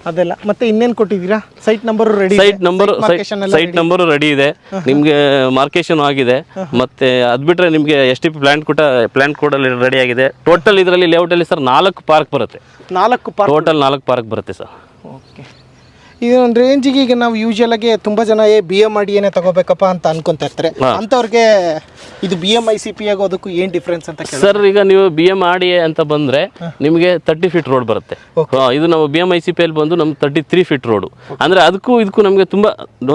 ಅದೆಲ್ಲ ಮತ್ತೆ ಇನ್ನೇನು ಕೊಟ್ಟಿದ್ದೀರಾ? Site number ready? Site number ready ಇದೆ ನಿಮಗೆ, ಮಾರ್ಕೇಶನ್ ಆಗಿದೆ. ಮತ್ತೆ ಅದ್ ಬಿಟ್ರೆ ನಿಮಗೆ STP ಪ್ಲಾಂಟ್ ಕೂಡ ರೆಡಿ ಆಗಿದೆ. ಟೋಟಲ್ ಇದರಲ್ಲಿ ಲೇಔಟ್ ಅಲ್ಲಿ ಸರ್ 4 ಪಾರ್ಕ್ ಬರುತ್ತೆ. 4 ಪಾರ್ಕ್ ಟೋಟಲ್ 4 ಪಾರ್ಕ್ ಬರುತ್ತೆ ಸರ್. ಓಕೆ, ಇದೊಂದು ರೇಂಜಿಗೆ ಈಗ ನಾವು ಯೂಶುವಲ್ ಆಗಿ ತುಂಬಾ ಜನ BMRD ಏನೇ ತಗೋಬೇಕಪ್ಪ ಅಂತ ಅನ್ಕೊಂತ ಇರ್ತಾರೆ. ಅಂತವ್ರಿಗೆ ಇದು BMICP ಆಗೋದಕ್ಕೂ ಏನ್ ಡಿಫ್ರೆನ್ಸ್ ಅಂತ ಸರ್? ಈಗ ನೀವು BMRD ಅಂತ ಬಂದ್ರೆ ನಿಮಗೆ 30 ಫೀಟ್ ರೋಡ್ ಬರುತ್ತೆ. ಇದು ನಾವು BMICP ಅಲ್ಲಿ ಬಂದು ನಮ್ಗೆ 33 ಫೀಟ್ ರೋಡ್. ಅಂದ್ರೆ ಅದಕ್ಕೂ ಇದಕ್ಕೂ ನಮಗೆ ತುಂಬಾ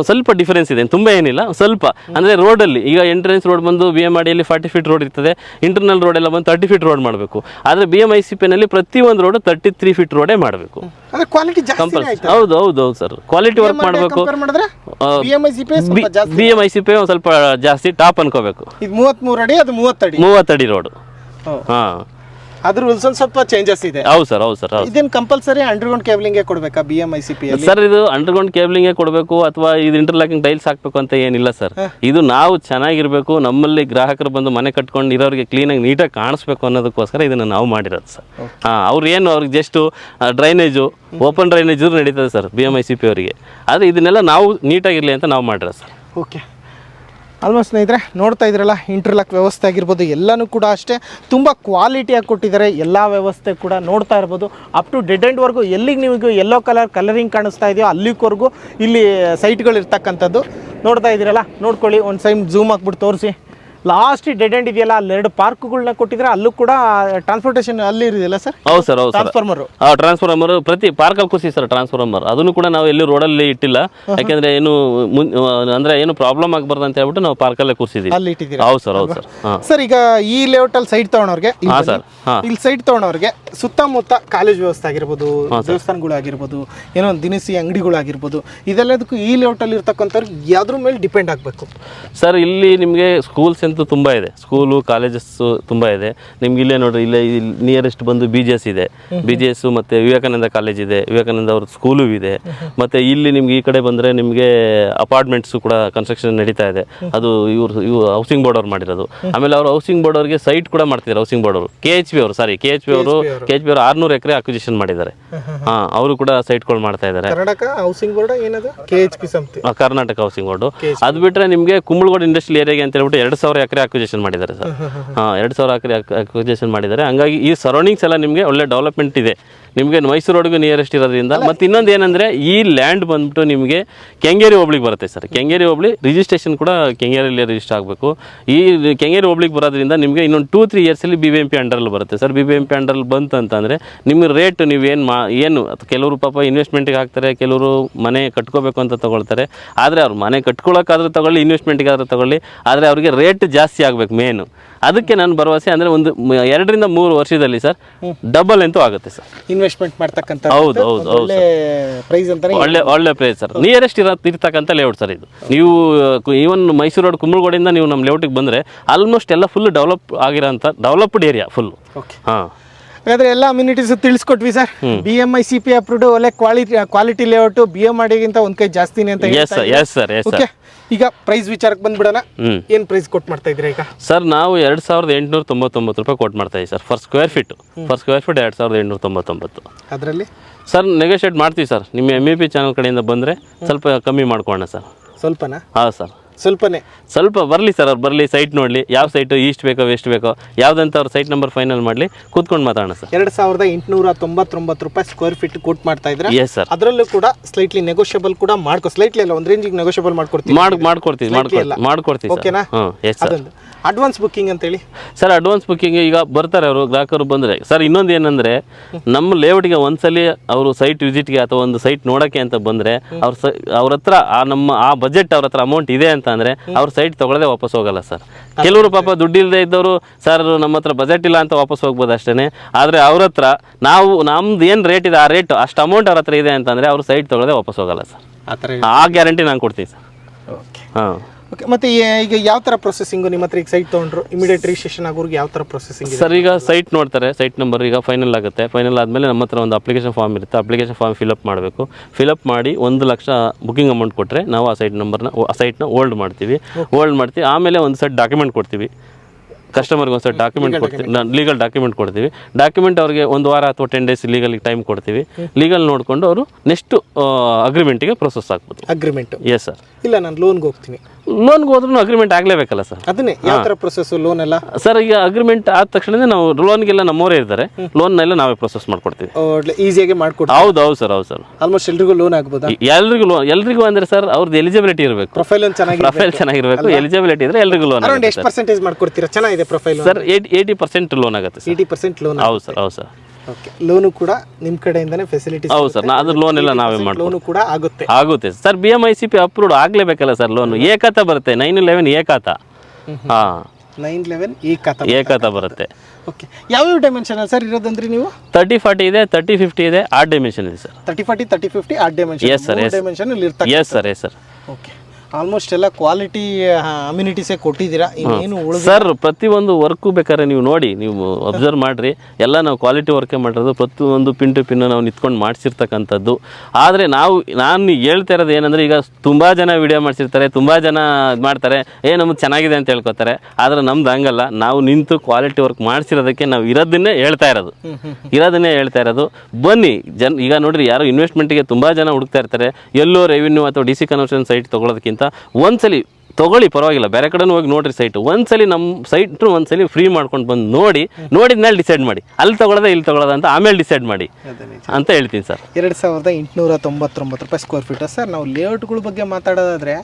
ಸ್ವಲ್ಪ ಡಿಫರೆನ್ಸ್ ಇದೆ, ತುಂಬಾ ಏನಿಲ್ಲ, ಸ್ವಲ್ಪ. ಅಂದ್ರೆ ರೋಡ್ ಅಲ್ಲಿ ಈಗ ಎಂಟ್ರೆನ್ಸ್ ರೋಡ್ ಬಂದು BMRD ಅಲ್ಲಿ 40 ಫೀಟ್ ರೋಡ್ ಇರ್ತದೆ, ಇಂಟರ್ನಲ್ ರೋಡ್ ಎಲ್ಲ ಬಂದು 30 ಫೀಟ್ ರೋಡ್ ಮಾಡಬೇಕು. ಆದ್ರೆ BMICP ನಲ್ಲಿ ಪ್ರತಿಯೊಂದು ರೋಡ್ 33 ಫೀಟ್ ರೋಡೇ ಮಾಡಬೇಕು. ಕ್ವಾಲಿಟಿ ಜಾಸ್ತಿ ಆಯ್ತು. ಹೌದು ಹೌದು ಹೌದು ಸರ್, ಕ್ವಾಲಿಟಿ ವರ್ಕ್ ಮಾಡಬೇಕು. BMICP ಒಂದು ಸ್ವಲ್ಪ ಜಾಸ್ತಿ ಟಾಪ್ ಅನ್ಕೋಬೇಕು. ಇದು 33 ಅಡಿ, ಅದು 30 ಅಡಿ. 30 ಅಡಿ ರೋಡ್. ಹಾ, ಅದ್ರ ಸ್ವಲ್ಪ ಚೇಂಜಸ್ ಇದೆ. ಹೌದು ಸರ್, ಹೌದು ಸರ್. ಇದೇನು ಕಂಪಲ್ಸರಿ ಅಂಡರ್ಗ್ರೌಂಡ್ ಕೇಬಲಿಂಗ್ ಕೊಡ್ಬೇಕಾ BMICP ಅಲ್ಲಿ? ಸರ್ ಇದು ಅಂಡರ್ಗ್ರೌಂಡ್ ಕೇಬಲಿಂಗ್ ಕೊಡಬೇಕು ಅಥವಾ ಇದು ಇಂಟರ್ಲಾಕಿಂಗ್ ಟೈಲ್ಸ್ ಹಾಕ್ಬೇಕು ಅಂತ ಏನಿಲ್ಲ ಸರ್. ಇದು ನಾವು ಚೆನ್ನಾಗಿರ್ಬೇಕು, ನಮ್ಮಲ್ಲಿ ಗ್ರಾಹಕರು ಬಂದು ಮನೆ ಕಟ್ಕೊಂಡು ಇರೋರಿಗೆ ಕ್ಲೀನಾಗಿ ನೀಟಾಗಿ ಕಾಣಿಸ್ಬೇಕು ಅನ್ನೋದಕ್ಕೋಸ್ಕರ ಇದನ್ನು ನಾವು ಮಾಡಿರೋದು ಸರ್. ಅವ್ರು ಏನು ಅವ್ರಿಗೆ ಜಸ್ಟ್ ಡ್ರೈನೇಜು, ಓಪನ್ ಡ್ರೈನೇಜ್ ನಡೀತದೆ ಸರ್ BMICP ಅವರಿಗೆ. ಆದರೆ ಇದನ್ನೆಲ್ಲ ನಾವು ನೀಟಾಗಿರಲಿ ಅಂತ ನಾವು ಮಾಡಿರೋದು ಸರ್. ಓಕೆ, ಆಲ್ಮೋಸ್ಟ್ ಸ್ನೇಹಿತರೆ ನೋಡ್ತಾ ಇದ್ರಲ್ಲ, ಇಂಟರ್ಲಾಕ್ ವ್ಯವಸ್ಥೆ ಆಗಿರ್ಬೋದು ಎಲ್ಲನೂ ಕೂಡ ಅಷ್ಟೇ ತುಂಬ ಕ್ವಾಲಿಟಿಯಾಗಿ ಕೊಟ್ಟಿದ್ದಾರೆ. ಎಲ್ಲ ವ್ಯವಸ್ಥೆ ಕೂಡ ನೋಡ್ತಾ ಇರ್ಬೋದು, ಅಪ್ ಟು ಡೆಡ್ ಎಂಡ್ವರೆಗೂ. ಎಲ್ಲಿಗೆ ನಿಮಗೆ ಯೆಲ್ಲೋ ಕಲರಿಂಗ್ ಕಾಣಿಸ್ತಾ ಇದೆಯೋ ಅಲ್ಲಿವರೆಗೂ ಇಲ್ಲಿ ಸೈಟ್ಗಳು ಇರ್ತಕ್ಕಂಥದ್ದು ನೋಡ್ತಾ ಇದ್ದೀರಲ್ಲ. ನೋಡ್ಕೊಳ್ಳಿ, ಒಂದು ಸೈಮ್ ಝೂಮ್ ಹಾಕ್ಬಿಟ್ಟು ತೋರಿಸಿ. ಲಾಸ್ಟ್ ಡೆಡ್ ಎಂಡ್ ಇದೆಯಲ್ಲ, ಅಲ್ಲಿ 2 ಪಾರ್ಕ್ಗಳನ್ನ ಕೊಟ್ಟಿದ್ರೆ, ಅಲ್ಲೂ ಕೂಡ ಟ್ರಾನ್ಸ್ಪೋರ್ಟೇಷನ್ ಅಲ್ಲಿ ಇರೋದಿಲ್ಲ ಸರ್? ಹೌದು ಸರ್, ಹೌದು. ಟ್ರಾನ್ಸ್ಫಾರ್ಮರ್ ಪ್ರತಿ ಪಾರ್ಕಲ್ಲಿ ಕೂರಿಸಿ ಸರ್. ಟ್ರಾನ್ಸ್ಫಾರ್ಮರ್ ಅದನ್ನು ಕೂಡ ನಾವು ಎಲ್ಲಿ ರೋಡಲ್ಲಿ ಇಟ್ಟಿಲ್ಲ, ಯಾಕೆಂದ್ರೆ ಏನು ಪ್ರಾಬ್ಲಮ್ ಆಗಬಾರ್ದು ಅಂತ ಹೇಳ್ಬಿಟ್ಟು ನಾವು ಪಾರ್ಕಲ್ಲೇ ಕೂರಿಸಿದ್ದೀವಿ. ಅಲ್ಲಿ ಇಟ್ಟಿದ್ದೀವಿ. ಹೌದು ಸರ್, ಹೌದು ಸರ್. ಸರ್, ಈಗ ಈ ಲೇಔಟ್ ಅಲ್ಲಿ ಸೈಟ್ ತಗೊಳೋರಿಗೆ, ಇಲ್ಲಿ ಸೈಟ್ ತಗೊಳೋರಿಗೆ ಸುತ್ತಮುತ್ತ ಕಾಲೇಜ್ ವ್ಯವಸ್ಥೆ ಆಗಿರ್ಬೋದು, ದೇವಸ್ಥಾನಗಳಾಗಿರ್ಬೋದು, ಏನೋ ದಿನಸಿ ಅಂಗಡಿಗಳಾಗಿರ್ಬೋದು, ಇದೆಲ್ಲದಕ್ಕೂ ಈ ಲೇಔಟ್ ಅಲ್ಲಿ ಇರ್ತಕ್ಕಂಥವ್ರು ಯಾವ್ದ್ರ ಮೇಲೆ ಡಿಪೆಂಡ್ ಆಗಬೇಕು ಸರ್? ಇಲ್ಲಿ ನಿಮಗೆ ಸ್ಕೂಲ್ಸ್ ಅಂತೂ ತುಂಬ ಇದೆ, ಸ್ಕೂಲು ಕಾಲೇಜಸ್ ತುಂಬ ಇದೆ. ನಿಮ್ಗೆ ಇಲ್ಲೇ ನೋಡ್ರಿ, ಇಲ್ಲೇ ನಿಯರೆಸ್ಟ್ ಬಂದು BGS ಇದೆ. BGS ಮತ್ತು ವಿವೇಕಾನಂದ ಕಾಲೇಜ್ ಇದೆ, ವಿವೇಕಾನಂದ ಅವ್ರ ಸ್ಕೂಲು ಇದೆ. ಮತ್ತು ಇಲ್ಲಿ ನಿಮ್ಗೆ ಈ ಕಡೆ ಬಂದರೆ ನಿಮಗೆ ಅಪಾರ್ಟ್ಮೆಂಟ್ಸು ಕೂಡ ಕನ್ಸ್ಟ್ರಕ್ಷನ್ ನಡೀತಾ ಇದೆ. ಅದು ಇವರು ಹೌಸಿಂಗ್ ಬೋರ್ಡ್ ಅವ್ರು ಮಾಡಿರೋದು. ಆಮೇಲೆ ಅವರು ಹೌಸಿಂಗ್ ಬೋರ್ಡ್ ಅವ್ರಿಗೆ ಸೈಟ್ ಕೂಡ ಮಾಡ್ತಿದ್ದಾರೆ. ಹೌಸಿಂಗ್ ಬೋರ್ಡ್ ಅವರು KHP ಅವರು 600 ಎಕರೆ ಅಕ್ವಿಜಿಷನ್ ಮಾಡಿದ್ದಾರೆ. ಅವರು ಕೂಡ ಸೈಟ್ಗಳು ಮಾಡ್ತಾ ಇದ್ದಾರೆ. ಕರ್ನಾಟಕ ಹೌಸಿಂಗ್ ಬೋರ್ಡ್ ಏನದು? KHP ಸಂಸ್ಥೆ, ಕರ್ನಾಟಕ ಹೌಸಿಂಗ್ ಬೋರ್ಡ್. ಅದು ಬಿಟ್ಟರೆ ನಿಮಗೆ ಕುಂಬಳಗೋಡು ಇಂಡಸ್ಟ್ರಿಯಲ್ ಏರಿಯಾಗೆ ಅಂತ ಹೇಳ್ಬಿಟ್ಟು 2000 ಎಕರೆ ಅಕ್ವಿಜಿಷನ್ ಮಾಡಿದ್ದಾರೆ ಸರ್. 2000 ಎಕರೆ ಅಕ್ವಿಜಿಷನ್ ಮಾಡಿದ್ದಾರೆ. ಹಂಗಾಗಿ ಈ ಸರೌಂಡಿಂಗ್ಸ್ ಎಲ್ಲ ನಿಮಗೆ ಒಳ್ಳೆ ಡೆವಲಪ್ಮೆಂಟ್ ಇದೆ. ನಿಮಗೆ ಮೈಸೂರು ರೋಡ್ಗೂ ನಿಯರೆಸ್ಟ್ ಇರೋದ್ರಿಂದ. ಮತ್ತು ಇನ್ನೊಂದು ಏನಂದರೆ, ಈ ಲ್ಯಾಂಡ್ ಬಂದ್ಬಿಟ್ಟು ನಿಮಗೆ ಕೆಂಗೇರಿ ಹೋಬ್ಳಿಗೆ ಬರುತ್ತೆ ಸರ್. ಕೆಂಗೇರಿ ಹೋಬ್ಳಿ ರಿಜಿಸ್ಟ್ರೇಷನ್ ಕೂಡ ಕೆಂಗೇರಿಯಲ್ಲಿ ರಿಜಿಸ್ಟರ್ ಆಗಬೇಕು. ಈ ಕೆಂಗೇರಿ ಹೋಬ್ಳಿಗೆ ಬರೋದ್ರಿಂದ ನಿಮಗೆ ಇನ್ನೊಂದು 2-3 ಇಯರ್ಸಲ್ಲಿ BBMP ಅಂಡರಲ್ಲಿ ಬರುತ್ತೆ ಸರ್. BBMP ಅಂಡರಲ್ಲಿ ಬಂತು ಅಂತಂದರೆ ನಿಮಗೆ ರೇಟ್ ಏನು ಕೆಲವರು ಪಾಪ ಇನ್ವೆಸ್ಟ್ಮೆಂಟಿಗೆ ಹಾಕ್ತಾರೆ, ಕೆಲವರು ಮನೆ ಕಟ್ಕೋಬೇಕು ಅಂತ ತೊಗೊಳ್ತಾರೆ. ಆದರೆ ಅವ್ರು ಮನೆ ಕಟ್ಕೊಳ್ಳೋಕ್ಕಾದ್ರೂ ತೊಗೊಳ್ಳಿ, ಇನ್ವೆಸ್ಟ್ಮೆಂಟಿಗಾದ್ರೂ ತೊಗೊಳ್ಳಿ, ಆದರೆ ಅವ್ರಿಗೆ ರೇಟ್ ಜಾಸ್ತಿ ಆಗಬೇಕು ಮೇನು. ಅದಕ್ಕೆ ನನ್ನ ಭರವಸೆ ಅಂದರೆ ಒಂದು 2-3 ವರ್ಷದಲ್ಲಿ ಸರ್ ಡಬಲ್ ಅಂತೂ ಆಗುತ್ತೆ ಸರ್ ಇನ್ವೆಸ್ಟ್ಮೆಂಟ್ ಮಾಡ್ತಕ್ಕಂಥ. ಹೌದು ಹೌದು ಹೌದು, ಪ್ರೈಸ್ ಅಂತ ಒಳ್ಳೆ ಪ್ರೈಸ್ ಸರ್. ನಿಯರೆಸ್ಟ್ ಇರ್ತಕ್ಕಂಥ ಲೇಔಟ್ ಸರ್ ಇದು. ನೀವು ಈವನ್ ಮೈಸೂರು ರೋಡ್ ಕುಂಬಳಗೋಡಿಂದ ನೀವು ನಮ್ಮ ಲೇಔಟಿಗೆ ಬಂದರೆ ಆಲ್ಮೋಸ್ಟ್ ಎಲ್ಲ ಫುಲ್ ಡೆವಲಪ್ಡ್ ಏರಿಯಾ ಫುಲ್. ಹಾಂ, ಹಾಗಾದ್ರೆ ಎಲ್ಲ ಅಮ್ಯುನಿಟೀಸ್ ತಿಳಿಸ್ಕೊಟ್ವಿ ಸರ್. BMICP ಅಪ್ರೂವ್ಡ್, ಒಳ್ಳೆ ಕ್ವಾಲಿಟಿ ಲೇಔಟ್, BMRDಗಿಂತ ಒಂದು ಕೈ ಜಾಸ್ತಿನೇ ಅಂತ. Yes sir. ಈಗ ಪ್ರೈಸ್ ವಿಚಾರಕ್ಕೆ ಬಂದ್ಬಿಡೋಣ. ಏನು ಪ್ರೈಸ್ ಕೊಟ್ಟು ಮಾಡ್ತಾ ಇದ್ರಿ ಈಗ? ಸರ್ ನಾವು 2899 ರೂಪಾಯಿ ಕೊಟ್ಟು ಮಾಡ್ತಾ ಇದ್ದೀವಿ ಸರ್ ಫರ್ ಸ್ಕ್ವೇರ್ ಫೀಟ್ 2899. ಅದರಲ್ಲಿ ಸರ್ ನೆಗೋಷಿಯೇಟ್ ಮಾಡ್ತೀವಿ ಸರ್. ನಿಮ್ಮ MEP ಚಾನಲ್ ಕಡೆಯಿಂದ ಬಂದರೆ ಸ್ವಲ್ಪ ಕಮ್ಮಿ ಮಾಡ್ಕೊಳ್ಳೋಣ ಸರ್. ಸ್ವಲ್ಪನಾ? ಹಾಂ ಸರ್, ಸ್ವಲ್ಪ ಬರಲಿ ಸರ್. ಅವ್ರು ಬರಲಿ, ಸೈಟ್ ನೋಡಲಿ, ಯಾವ ಸೈಟು ಈಸ್ಟ್ ಬೇಕೋ ವೆಸ್ಟ್ ಬೇಕೋ ಯಾವುದಂತ ಅವ್ರು ಸೈಟ್ ನಂಬರ್ ಫೈನಲ್ ಮಾಡಲಿ, ಕೂತ್ಕೊಂಡು ಮಾತಾಡೋಣ ಸರ್. 2899 ರೂಪಾಯಿ ಸ್ಕ್ವೇರ್ ಫೀಟ್ ಕೊಟ್ಟು ಮಾಡ್ತಾ ಇದ್ರೆ. Yes sir. ಅದರಲ್ಲೂ ಕೂಡ ಸ್ಲೈಟ್ಲಿ ನೆಗೋಷಿಯಬಲ್ ಕೂಡ ಸ್ಲೈಟ್ಲಿ ಅಲ್ಲ, ಒಂದು ರೇಂಜಿಗೆ ನೆಗೋಷಿಯಬಲ್ ಮಾಡ್ಕೊಡ್ತೀವಿ ಮಾಡ್ಕೊಡ್ತೀವಿ. ಓಕೆನಾ? ಅಡ್ವಾನ್ಸ್ ಬುಕ್ಕಿಂಗ್ ಅಂತೇಳಿ ಸರ್ ಅಡ್ವಾನ್ಸ್ ಬುಕ್ಕಿಂಗ್ ಈಗ ಬರ್ತಾರೆ ಅವರು ಗ್ರಾಹಕರು ಬಂದರೆ ಸರ್ ಇನ್ನೊಂದು ಏನಂದರೆ ನಮ್ಮ ಲೇಔಟ್ಗೆ ಒಂದ್ಸಲಿ ಅವರು ಸೈಟ್ ವಿಸಿಟ್ಗೆ ಅಥವಾ ಒಂದು ಸೈಟ್ ನೋಡೋಕ್ಕೆ ಅಂತ ಬಂದರೆ ಅವ್ರ ಹತ್ರ ಆ ಬಜೆಟ್ ಅವ್ರ ಹತ್ರ ಅಮೌಂಟ್ ಇದೆ ಅಂತ ಅಂದರೆ ಅವ್ರ ಸೈಟ್ ತೊಗೊಳ್ಳದೆ ವಾಪಸ್ ಹೋಗಲ್ಲ ಸರ್. ಕೆಲವರು ಪಾಪ ದುಡ್ಡು ಇಲ್ಲದೆ ಇದ್ದವರು ಸರ್ ನಮ್ಮ ಹತ್ರ ಬಜೆಟ್ ಇಲ್ಲ ಅಂತ ವಾಪಸ್ ಹೋಗ್ಬೋದು ಅಷ್ಟೇ. ಆದರೆ ಅವ್ರ ಹತ್ರ ನಮ್ದು ಏನು ರೇಟ್ ಇದೆ ಆ ರೇಟ್ ಅಷ್ಟು ಅಮೌಂಟ್ ಅವ್ರ ಹತ್ರ ಇದೆ ಅಂತಂದರೆ ಅವ್ರು ಸೈಟ್ ತೊಗೊಳ್ಳದೆ ವಾಪಸ್ ಹೋಗಲ್ಲ ಸರ್. ಆ ಥರ ಆ ಗ್ಯಾರಂಟಿ ನಾನು ಕೊಡ್ತೀನಿ ಸರ್. ಓಕೆ ಹಾಂ ಓಕೆ. ಮತ್ತು ಈಗ ಯಾವ ಥರ ಪ್ರೊಸೆಸಿಂಗು ನಿಮ್ಮ ಹತ್ರ ಈಗ ಸೈಟ್ ತೊಗೊಂಡ್ರು ಇಮಿಡಿಯೇಟ್ ರಿಜಿಸ್ಟ್ರೇಷನ್ ಆಗೋರಿಗೆ ಯಾವ ಥರ ಪ್ರೊಸೆಸಿಂಗ್ ಇದೆ ಸರ್? ಈಗ ಸೈಟ್ ನೋಡ್ತಾರೆ, ಸೈಟ್ ನಂಬರ್ ಈಗ ಫೈನಲ್ ಆಗುತ್ತೆ. ಫೈನಲ್ ಆದಮೇಲೆ ನಮ್ಮ ಹತ್ರ ಒಂದು ಅಪ್ಲಿಕೇಶನ್ ಫಾರ್ಮ್ ಇರುತ್ತೆ. ಅಪ್ಲಿಕೇಶನ್ ಫಾರ್ಮ್ ಫಿಲಪ್ ಮಾಡಬೇಕು. ಫಿಲಪ್ ಮಾಡಿ 1 ಲಕ್ಷ ಬುಕಿಂಗ್ ಅಮೌಂಟ್ ಕೊಟ್ಟರೆ ನಾವು ಆ ಸೈಟ್ನ ಹೋಲ್ಡ್ ಮಾಡ್ತೀವಿ. ಆಮೇಲೆ ಒಂದು ಸೆಟ್ ಡಾಕ್ಯುಮೆಂಟ್ ಕೊಡ್ತೀವಿ ಕಸ್ಟಮರ್ಗೆ. ಒಂದು ಸೆಟ್ ಡಾಕ್ಯುಮೆಂಟ್ ಕೊಡ್ತೀವಿ, ಲೀಗಲ್ ಡಾಕ್ಯುಮೆಂಟ್ ಕೊಡ್ತೀವಿ. ಡಾಕ್ಯುಮೆಂಟ್ ಅವ್ರಿಗೆ 1 ವಾರ ಅಥವಾ 10 ಡೇಸ್ ಲೀಗಲಿಗೆ ಟೈಮ್ ಕೊಡ್ತೀವಿ. ಲೀಗಲ್ ನೋಡಿಕೊಂಡು ಅವರು ನೆಕ್ಸ್ಟ್ ಅಗ್ರಿಮೆಂಟಿಗೆ ಪ್ರೊಸೆಸ್ ಆಗ್ಬೋದು. ಅಗ್ರಿಮೆಂಟ್? Yes sir. ಇಲ್ಲ ನಾನು ಲೋನ್ಗೆ ಹೋಗ್ತೀನಿ, ಲೋನ್ಗೆ ಹೋದ್ರೂ ಅಗ್ರಿಮೆಂಟ್ ಆಗಲೇಬೇಕಲ್ಲ ಸರ್. ಅದನ್ನೇ ಯಾವ ಥರ ಪ್ರೊಸೆಸ್ ಲೋನ್ ಎಲ್ಲ? ಸರ್ ಈಗ ಅಗ್ರಿಮೆಂಟ್ ಆದ ತಕ್ಷಣ ನಾವು ಲೋನ್ಗೆಲ್ಲ ನಮ್ಮವರೇ ಇರ್ತಾರೆ, ಲೋನ್ನೆಲ್ಲ ನಾವೇ ಪ್ರೊಸೆಸ್ ಮಾಡ್ಕೊಡ್ತೀವಿ. ಈಸಿಯಾಗಿ ಮಾಡ್ಕೊಡ್ತೀವಿ? ಹೌದು ಸರ್. ಹೌದು ಸರ್. ಆಲ್ಮೋಸ್ಟ್ ಎಲ್ರಿಗೂ ಲೋನ್ ಆಗ್ಬೋದಾ? ಎಲ್ರಿಗೂ ಅಂದ್ರೆ ಸರ್ ಅವ್ರದ್ದು ಎಲಿಜಿಬಿಲಿಟಿ ಇರಬೇಕು, ಪ್ರೊಫೈಲ್ ಚೆನ್ನಾಗಿರಬೇಕು. ಎಲಿಜಿಬಿಲಿಟಿ ಇದ್ರೆ ಎಲ್ರಿಗೂ ಲೋನ್. ಅರೌಂಡ್ ಎಷ್ಟು ಪರ್ಸೆಂಟೇಜ್ ಮಾಡ್ಕೊಡ್ತೀರಾ? ಚೆನ್ನಾಗಿದೆ ಪ್ರೊಫೈಲ್ ಸರ್. 80% ಲೋನ್ ಆಗುತ್ತೆ ಸರ್. 80% ಲೋನ್? ಹೌದು ಸರ್. ಹೌದು ಸರ್. ಓಕೆ. ಲೋನು ಕೂಡ ನಿಮ್ಮ ಕಡೆಯಿಂದನೇ ಫೆಸಿಲಿಟೀಸ್? ಹೌದು ಸರ್. ಅದ್ರ ಲೋನ್ ಎಲ್ಲ ನಾವೇ ಮಾಡ್ತೀವಿ. ಲೋನು ಕೂಡ ಆಗುತ್ತೆ ಸರ್. BMICP ಅಪ್ರೂವ್ಡ್ ಆಗ್ಲೇಬೇಕಲ್ಲ ಸರ್. ಲೋನ್ ಏಕಾತ ಬರುತ್ತೆ, 911 ಏಕಾತ. ಹಾಂ, 911 ಏಕಾತ ಬರುತ್ತೆ. ಓಕೆ. ಯಾವ್ಯಾವ ಡೈಮೆನ್ಷನ್ ಸರ್ ಇರೋದಂದ್ರೆ ನೀವು? 30-40 ಇದೆ, 30-50 ಇದೆ, ಆರ್ಟ್ ಡೈಮೆನ್ಷನ್ ಇದೆ sir. 30-40, 30-50 art dimension? Yes sir. Dimension ಇಲ್ಲಿ ಇರ್ತಾರೆ? S sir. Yes sir. Okay. Almost ಎಲ್ಲ ಕ್ವಾಲಿಟಿ ಅಮ್ಯುನಿಟೀಸೇ ಕೊಟ್ಟಿದ್ದೀರಾ, ಇನ್ನೇನು ಉಳಿದ? ಸರ್ ಪ್ರತಿಯೊಂದು ವರ್ಕು ಬೇಕಾದ್ರೆ ನೀವು ನೋಡಿ, ನೀವು ಅಬ್ಸರ್ವ್ ಮಾಡಿರಿ, ಎಲ್ಲ ನಾವು ಕ್ವಾಲಿಟಿ ವರ್ಕೇ ಮಾಡಿರೋದು. ಪ್ರತಿಯೊಂದು ಪಿನ್ ಟು ಪಿನ್ ನಾವು ನಿಂತ್ಕೊಂಡು ಮಾಡಿಸಿರ್ತಕ್ಕಂಥದ್ದು. ಆದರೆ ನಾನು ಹೇಳ್ತಾ ಇರೋದು ಏನಂದರೆ, ಈಗ ತುಂಬ ಜನ ವಿಡಿಯೋ ಮಾಡಿಸಿರ್ತಾರೆ, ತುಂಬ ಜನ ಇದು ಮಾಡ್ತಾರೆ, ನಮ್ದು ಚೆನ್ನಾಗಿದೆ ಅಂತ ಹೇಳ್ಕೊತಾರೆ. ಆದರೆ ನಮ್ದು ಹಂಗಲ್ಲ. ನಾವು ನಿಂತು ಕ್ವಾಲಿಟಿ ವರ್ಕ್ ಮಾಡಿಸಿರೋದಕ್ಕೆ ನಾವು ಇರೋದನ್ನೇ ಹೇಳ್ತಾ ಇರೋದು. ಬನ್ನಿ ಈಗ ನೋಡಿರಿ, ಯಾರು ಇನ್ವೆಸ್ಟ್ಮೆಂಟಿಗೆ ತುಂಬ ಜನ ಹುಡುಕ್ತಾ ಇರ್ತಾರೆ. ಎಲ್ಲೋ ರೆವಿನ್ಯೂ ಅಥವಾ DC ಕನ್ವರ್ಷನ್ ಸೈಟ್ ತೊಗೊಳೋದಕ್ಕಿಂತ ಒಂದ್ಸಲಿ ತೊಗೊಳ್ಳಿ, ಪರವಾಗಿಲ್ಲ, ಬೇರೆ ಕಡೆನೂ ಹೋಗಿ ನೋಡ್ರಿ ಸೈಟ್. ಒಂದ್ಸಲಿ ನಮ್ಮ ಸೈಟ್ನು ಒಂದ್ಸಲಿ ಫ್ರೀ ಮಾಡ್ಕೊಂಡು ಬಂದು ನೋಡಿದ್ಮೇಲೆ ಡಿಸೈಡ್ ಮಾಡಿ, ಅಲ್ಲಿ ತೊಗೊಳೋದ ಇಲ್ಲಿ ತೊಗೊಳೋದ ಅಂತ ಆಮೇಲೆ ಡಿಸೈಡ್ ಮಾಡಿ ಅಂತ ಹೇಳ್ತೀನಿ ಸರ್. 2899 ರೂಪಾಯಿ ಸ್ಕ್ವೇರ್ ಫೀಟ್ ಸರ್. ನಾವು ಲೇಔಟ್ಗಳ ಬಗ್ಗೆ ಮಾತಾಡೋದಾದ್ರೆ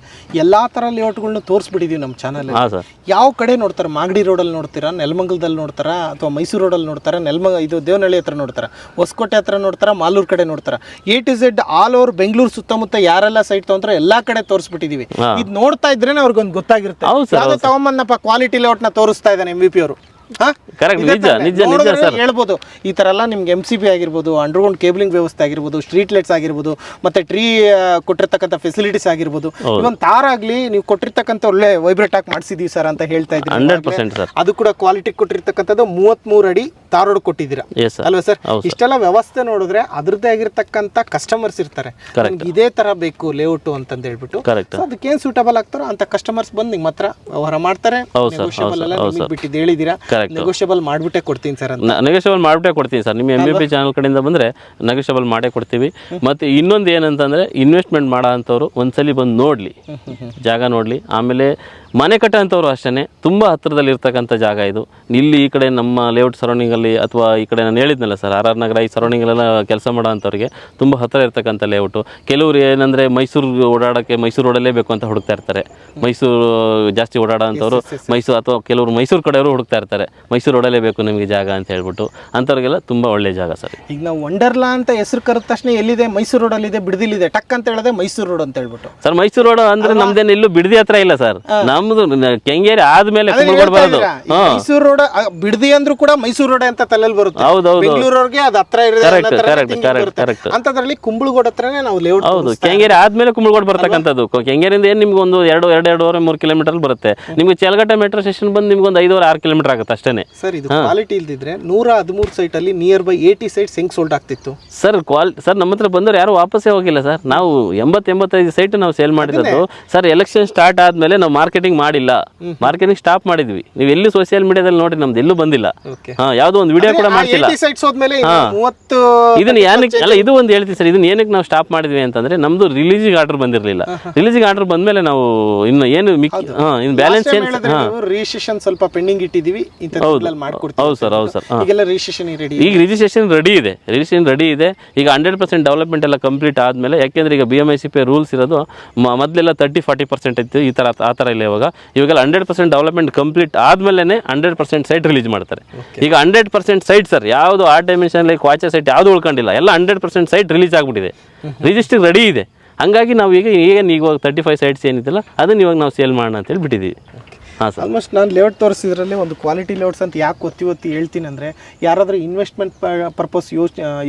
ಎಲ್ಲ ಥರ ಲೇಔಟ್ಗಳನ್ನ ತೋರಿಸ್ಬಿಟ್ಟಿದ್ದೀವಿ ನಮ್ಮ ಚಾನಲ್. ಹಾಂ ಸರ್. ಯಾವ ಕಡೆ ನೋಡ್ತಾರೆ? ಮಾಗಡಿ ರೋಡಲ್ಲಿ ನೋಡ್ತೀರಾ, ನೆಲಮಂಗಲದಲ್ಲಿ ನೋಡ್ತಾರಾ, ಅಥವಾ ಮೈಸೂರು ರೋಡಲ್ಲಿ ನೋಡ್ತಾರಾ, ಇದು ದೇವನಹಳ್ಳಿ ಹತ್ರ ನೋಡ್ತಾರಾ, ಹೊಸಕೋಟೆ ಹತ್ರ ನೋಡ್ತಾರಾ, ಮಾಲೂರು ಕಡೆ ನೋಡ್ತಾರಾ? A to Z all over Bengaluru ಸುತ್ತಮುತ್ತ ಯಾರೆಲ್ಲ ಸೈಟ್ ತೊಗೊಂಡ್ರೆ ಎಲ್ಲ ಕಡೆ ತೋರಿಸ್ಬಿಟ್ಟಿದ್ದೀವಿ. ಇದು ನೋಡ್ತಾ ಇದ್ರೆ ಅವ್ರಿಗೊಂದು ಗೊತ್ತಾಗಿರುತ್ತೆ, ಯಾವ್ದು ತಗೊಂಬಂದಪ್ಪ ಕ್ವಾಲಿಟಿ ಲೇಔಟ್ ನ ತೋರಿಸ್ತಾ ಇದ್ದಾನೆ MVP ಅವರು. ಹೇಳ್ಬೋದು ಈ ತರ ಎಲ್ಲ ನಿಮ್ಗೆ MCB ಆಗಿರ್ಬೋದು, ಅಂಡರ್ಗ್ರೌಂಡ್ ಕೇಬಲಿಂಗ್ ವ್ಯವಸ್ಥೆ ಆಗಿರ್ಬೋದು, ಸ್ಟ್ರೀಟ್ ಲೈಟ್ಸ್ ಆಗಿರ್ಬೋದು, ಮತ್ತೆ ಟ್ರೀ ಕೊಟ್ಟಿರ್ತಕ್ಕಂಥ ಫೆಸಿಲಿಟೀಸ್ ಆಗಿರ್ಬೋದು, ಇವನ್ ತಾರ್ ಆಗ್ಲಿ ನೀವು ಕೊಟ್ಟಿರ್ತಕ್ಕಂಥ ಒಳ್ಳೆ ವೈಬ್ರೇಟ್ ಆಗಿ ಮಾಡಿಸಿದೀವಿ ಸರ್ ಅಂತ ಹೇಳ್ತಾ ಇದ್ದೀವಿ. 100% ಸರ್. ಅದು ಕೂಡ ಕ್ವಾಲಿಟಿ ಕೊಟ್ಟಿರ್ತಕ್ಕಂಥದ್ದು 33 ಅಡಿ ತಾರ್ ರೋಡ್ ಕೊಟ್ಟಿದ್ದೀರಾ ಅಲ್ವಾ ಸರ್? ಇಷ್ಟೆಲ್ಲ ವ್ಯವಸ್ಥೆ ನೋಡಿದ್ರೆ ಅದ್ರದ್ದೇ ಆಗಿರ್ತಕ್ಕಂಥ ಕಸ್ಟಮರ್ಸ್ ಇರ್ತಾರೆ, ನಮ್ಗೆ ಇದೇ ತರ ಬೇಕು ಲೇಔಟ್ ಅಂತಂದು ಹೇಳ್ಬಿಟ್ಟು. ಅದಕ್ಕೆ ಏನ್ ಸೂಟಬಲ್ ಆಗ್ತಾರೋ ಅಂತ ಕಸ್ಟಮರ್ಸ್ ಬಂದು ನಿಮ್ಮ ಹತ್ರ ವ್ಯವಹಾರ ಮಾಡ್ತಾರೆ. ನೆಗೋಷಿಯಬಲ್ ಎಲ್ಲ ನಿಮಗೆ ಬಿಟ್ಟಿದ್ದು ಹೇಳಿದೀರಾ, ನೆಗೋಷಿಯಬಲ್ ಮಾಡ್ಬಿಟ್ಟೆ ಕೊಡ್ತೀನಿ ಸರ್ ಅಂತ. ನೆಗೋಷಿಯಬಲ್ ಮಾಡ್ಬಿಟ್ಟೆ ಕೊಡ್ತೀನಿ ಸರ್. ನಿಮ್ಮ MVP ಚಾನಲ್ ಕಡೆಯಿಂದ ಬಂದ್ರೆ ನೆಗೋಷಿಯಬಲ್ ಮಾಡೇ ಕೊಡ್ತೀವಿ. ಮತ್ತೆ ಇನ್ನೊಂದು ಏನಂತಂದ್ರೆ, ಇನ್ವೆಸ್ಟ್ಮೆಂಟ್ ಮಾಡೋ ಅಂಥವ್ರು ಒಂದ್ಸಲಿ ಬಂದು ನೋಡ್ಲಿ, ಜಾಗ ನೋಡ್ಲಿ. ಆಮೇಲೆ ಮನೆ ಕಟ್ಟೋಂಥವ್ರು ಅಷ್ಟೇ, ತುಂಬ ಹತ್ತಿರದಲ್ಲಿ ಇರ್ತಕ್ಕಂಥ ಜಾಗ ಇದು. ಇಲ್ಲಿ ಈ ಕಡೆ ನಮ್ಮ ಲೇಔಟ್ ಸರೌಂಡಿಂಗಲ್ಲಿ, ಅಥವಾ ಈ ಕಡೆ ನಾನು ಹೇಳಿದ್ನಲ್ಲ ಸರ್, RR ನಗರ ಈ ಸರೌಂಡಿಂಗಲ್ಲೆಲ್ಲ ಕೆಲಸ ಮಾಡೋ ಅಂಥವ್ರಿಗೆ ತುಂಬ ಹತ್ತಿರ ಇರ್ತಕ್ಕಂಥ ಲೇಔಟು. ಕೆಲವರು ಏನಂದರೆ ಮೈಸೂರು ಓಡಾಡೋಕ್ಕೆ ಮೈಸೂರು ರೋಡಲ್ಲೇ ಬೇಕು ಅಂತ ಹುಡುಕ್ತಾ ಇರ್ತಾರೆ. ಮೈಸೂರು ಜಾಸ್ತಿ ಓಡಾಡೋ ಅಂಥವ್ರು ಮೈಸೂರು, ಅಥವಾ ಕೆಲವರು ಮೈಸೂರು ಕಡೆಯವರು ಹುಡುಕ್ತಾ ಇರ್ತಾರೆ, ಮೈಸೂರು ರೋಡಲ್ಲೇ ಬೇಕು ನಿಮಗೆ ಜಾಗ ಅಂತ ಹೇಳ್ಬಿಟ್ಟು. ಅಂಥವ್ರಿಗೆಲ್ಲ ತುಂಬ ಒಳ್ಳೆ ಜಾಗ ಸರ್. ಈಗ ನಾವು ವಂಡರ್ಲಾ ಅಂತ ಹೆಸರು ಕರೆದ ತಕ್ಷಣ ಎಲ್ಲಿದೆ? ಮೈಸೂರು ರೋಡಲ್ಲಿದೆ, ಬಿಡದಿಲ್ಲಿದೆ. ಟಕ್ ಅಂತ ಹೇಳಿದೆ ಮೈಸೂರು ರೋಡ್ ಅಂತ ಹೇಳ್ಬಿಟ್ಟು. ಸರ್ ಮೈಸೂರು ರೋಡ್ ಅಂದ್ರೆ ನಮ್ದೇನು ಎಲ್ಲೂ ಬಿಡದಿ ಹತ್ರ ಇಲ್ಲ ಸರ್, ನಮ್ದು ಕೆಂಗೇರಿ ಆದ್ಮೇಲೆ ಕುಂಬಳಗೋಡು ಬರೋದು. ಮೈಸೂರು ರೋಡ್ ಬಿಡದಿ ಅಂದ್ರೂ ಕೂಡ ಮೈಸೂರು ರೋಡ್ ಅಂತ ತಲೆಯಲ್ಲಿ ಬರುತ್ತೆ. ಬೆಂಗಳೂರಿಗೆ ಅದು ಹತ್ರ ಅಂತದ್ರಲ್ಲಿ ಕುಂಬಳಗೋಡು ಹತ್ರನೇ ನಾವು ಲೇಔಟ್. ಹೌದು, ಕೆಂಗೇರಿ ಆದ್ಮೇಲೆ ಕುಂಬಳಗೋಡು ಬರ್ತಕ್ಕಂಥದ್ದು. ಕೆಂಗೇರಿಯಿಂದ ಏನ್ ನಿಮ್ಗೆ ಒಂದು 2-2.5-3 ಕಿಲೋಮೀಟರ್ ಬರುತ್ತೆ. ನಿಮ್ಗೆ ಚೇಲಘಟ್ಟ ಮೆಟ್ರೋ ಸ್ಟೇಷನ್ ಬಂದು ನಿಮ್ಗೆ ಒಂದು 5-6 ಕಿಲೋಮೀಟರ್ ಆಗುತ್ತೆ ಅಷ್ಟೇ ಸರ್. ಇದು ಕ್ವಾಲಿಟಿ ಇಲ್ದಿದ್ರೆ 113 ಸೈಟ್ ಅಲ್ಲಿ ನಿಯರ್ ಬೈ 80 ಸೈಟ್ಸ್ ಹೆಂಗ್ ಸೋಲ್ಡ್ ಆಗ್ತಿತ್ತು ಸರ್? ಸರ್ ನಮ್ಮ ಹತ್ರ ಬಂದವರು ಯಾರು ವಾಪಸ್ಸೇ ಹೋಗಿಲ್ಲ ಸರ್. ನಾವು 80-85 ಸೈಟ್ ನಾವು ಸೇಲ್ ಮಾಡಿರೋದು ಸರ್. ಎಲೆಕ್ಷನ್ ಸ್ಟಾರ್ಟ್ ಆದ್ಮೇಲೆ ನಾವು ಮಾರ್ಕೆಟಿಂಗ್ ಮಾಡಿಲ್ಲ, ಮಾರ್ಕೆಟಿಂಗ್ ಸ್ಟಾಪ್ ಮಾಡಿದ್ವಿ. ನೀವು ಎಲ್ಲಿ ಸೋಷಿಯಲ್ ಮೀಡಿಯಾದಲ್ಲಿ ನೋಡಿ, ನಮ್ದು ಎಲ್ಲೂ ಬಂದಿಲ್ಲ. ಯಾವ್ದೋ ಒಂದು ವಿಡಿಯೋ ಕೂಡ ಮಾಡ್ತಿಲ್ಲ. ಇದನ್ನ ಏನಕ್ಕೆ ಅಲ್ಲ, ಇದು ಒಂದು ಹೇಳ್ತೀವಿ ಸರ್, ಇದನ್ನ ಏನಕ್ಕೆ ನಾವು ಸ್ಟಾಪ್ ಮಾಡಿದ್ವಿ ಅಂತಂದ್ರೆ, ನಮ್ದು ರಿಲೀಸಿಗೆ ಆರ್ಡರ್ ಬಂದಿರಲಿಲ್ಲ. ರಿಲೀಸಿಗೆ ಆರ್ಡರ್ ಬಂದ್ಮೇಲೆ ನಾವು ಇನ್ನು ಏನು ಬ್ಯಾಲೆನ್ಸ್ ರಿಜಿಸ್ಟ್ರೇಷನ್ ಸ್ವಲ್ಪ ಪೆಂಡಿಂಗ್ ಇಟ್ಟಿದೀವಿ, ಇಂಥದ್ರಲ್ಲಿ ಮಾಡ್ಕೊಡ್ತೀವಿ. ಹೌದು ಸರ್, ಹೌದು ಸರ್. ಈಗೆಲ್ಲ ರಿಜಿಸ್ಟ್ರೇಷನ್ ರೆಡಿ, ಈಗ ರಿಜಿಸ್ಟ್ರೇಷನ್ ರೆಡಿ ಇದೆ, ಈಗ 100% ಡೆವಲಪ್ಮೆಂಟ್ ಎಲ್ಲ ಕಂಪ್ಲೀಟ್ ಆದಮೇಲೆ, ಯಾಕೆಂದರೆ ಈಗ BMICP ರೂಲ್ಸ್ ಇರೋದು ಮೊದಲೆಲ್ಲ 30-40% ಇತ್ತು, ಆ ಥರ ಇಲ್ಲ ಇವಾಗೆಲ್ಲ 100% ಡೆವಲಪ್ಮೆಂಟ್ ಕಂಪ್ಲೀಟ್ ಆದಮೇಲೆ 100% ಸೈಟ್ ರಿಲೀಸ್ ಮಾಡ್ತಾರೆ. ಈಗ 100% ಸೈಟ್ ಸರ್, ಯಾವುದು ಆ ಡೈಮೆನ್ಷನ್ ಲೈಕ್ ವಾಚರ್ ಸೈಟ್ ಯಾವುದು ಉಳ್ಕೊಂಡಿಲ್ಲ, ಎಲ್ಲ 100% ಸೈಟ್ ರಿಲೀಸ್ ಆಗಿಬಿಟ್ಟಿದೆ, ರಿಜಿಸ್ಟರ್ ರೆಡಿ ಇದೆ. ಹಂಗಾಗಿ ನಾವು ಈಗ 35 ಸೈಟ್ಸ್ ಏನಿದೆಯಲ್ಲ ಅದನ್ನು ಇವಾಗ ನಾವು ಸೇಲ್ ಮಾಡೋಣ ಅಂತೇಳಿ ಬಿಟ್ಟಿದ್ದೀವಿ. ಹಾಂ ಸರ್. ಆಲ್ಮೋಸ್ಟ್ ನಾನು ಲೇಔಟ್ ತೋರಿಸಿದ್ರಲ್ಲಿ ಒಂದು ಕ್ವಾಲಿಟಿ ಲೇಔಟ್ಸ್ ಅಂತ ಯಾಕೆ ಒತ್ತಿ ಹೇಳ್ತೀನಿ ಅಂದರೆ, ಯಾರಾದರೂ ಇನ್ವೆಸ್ಟ್ಮೆಂಟ್ ಪರ್ಪಸ್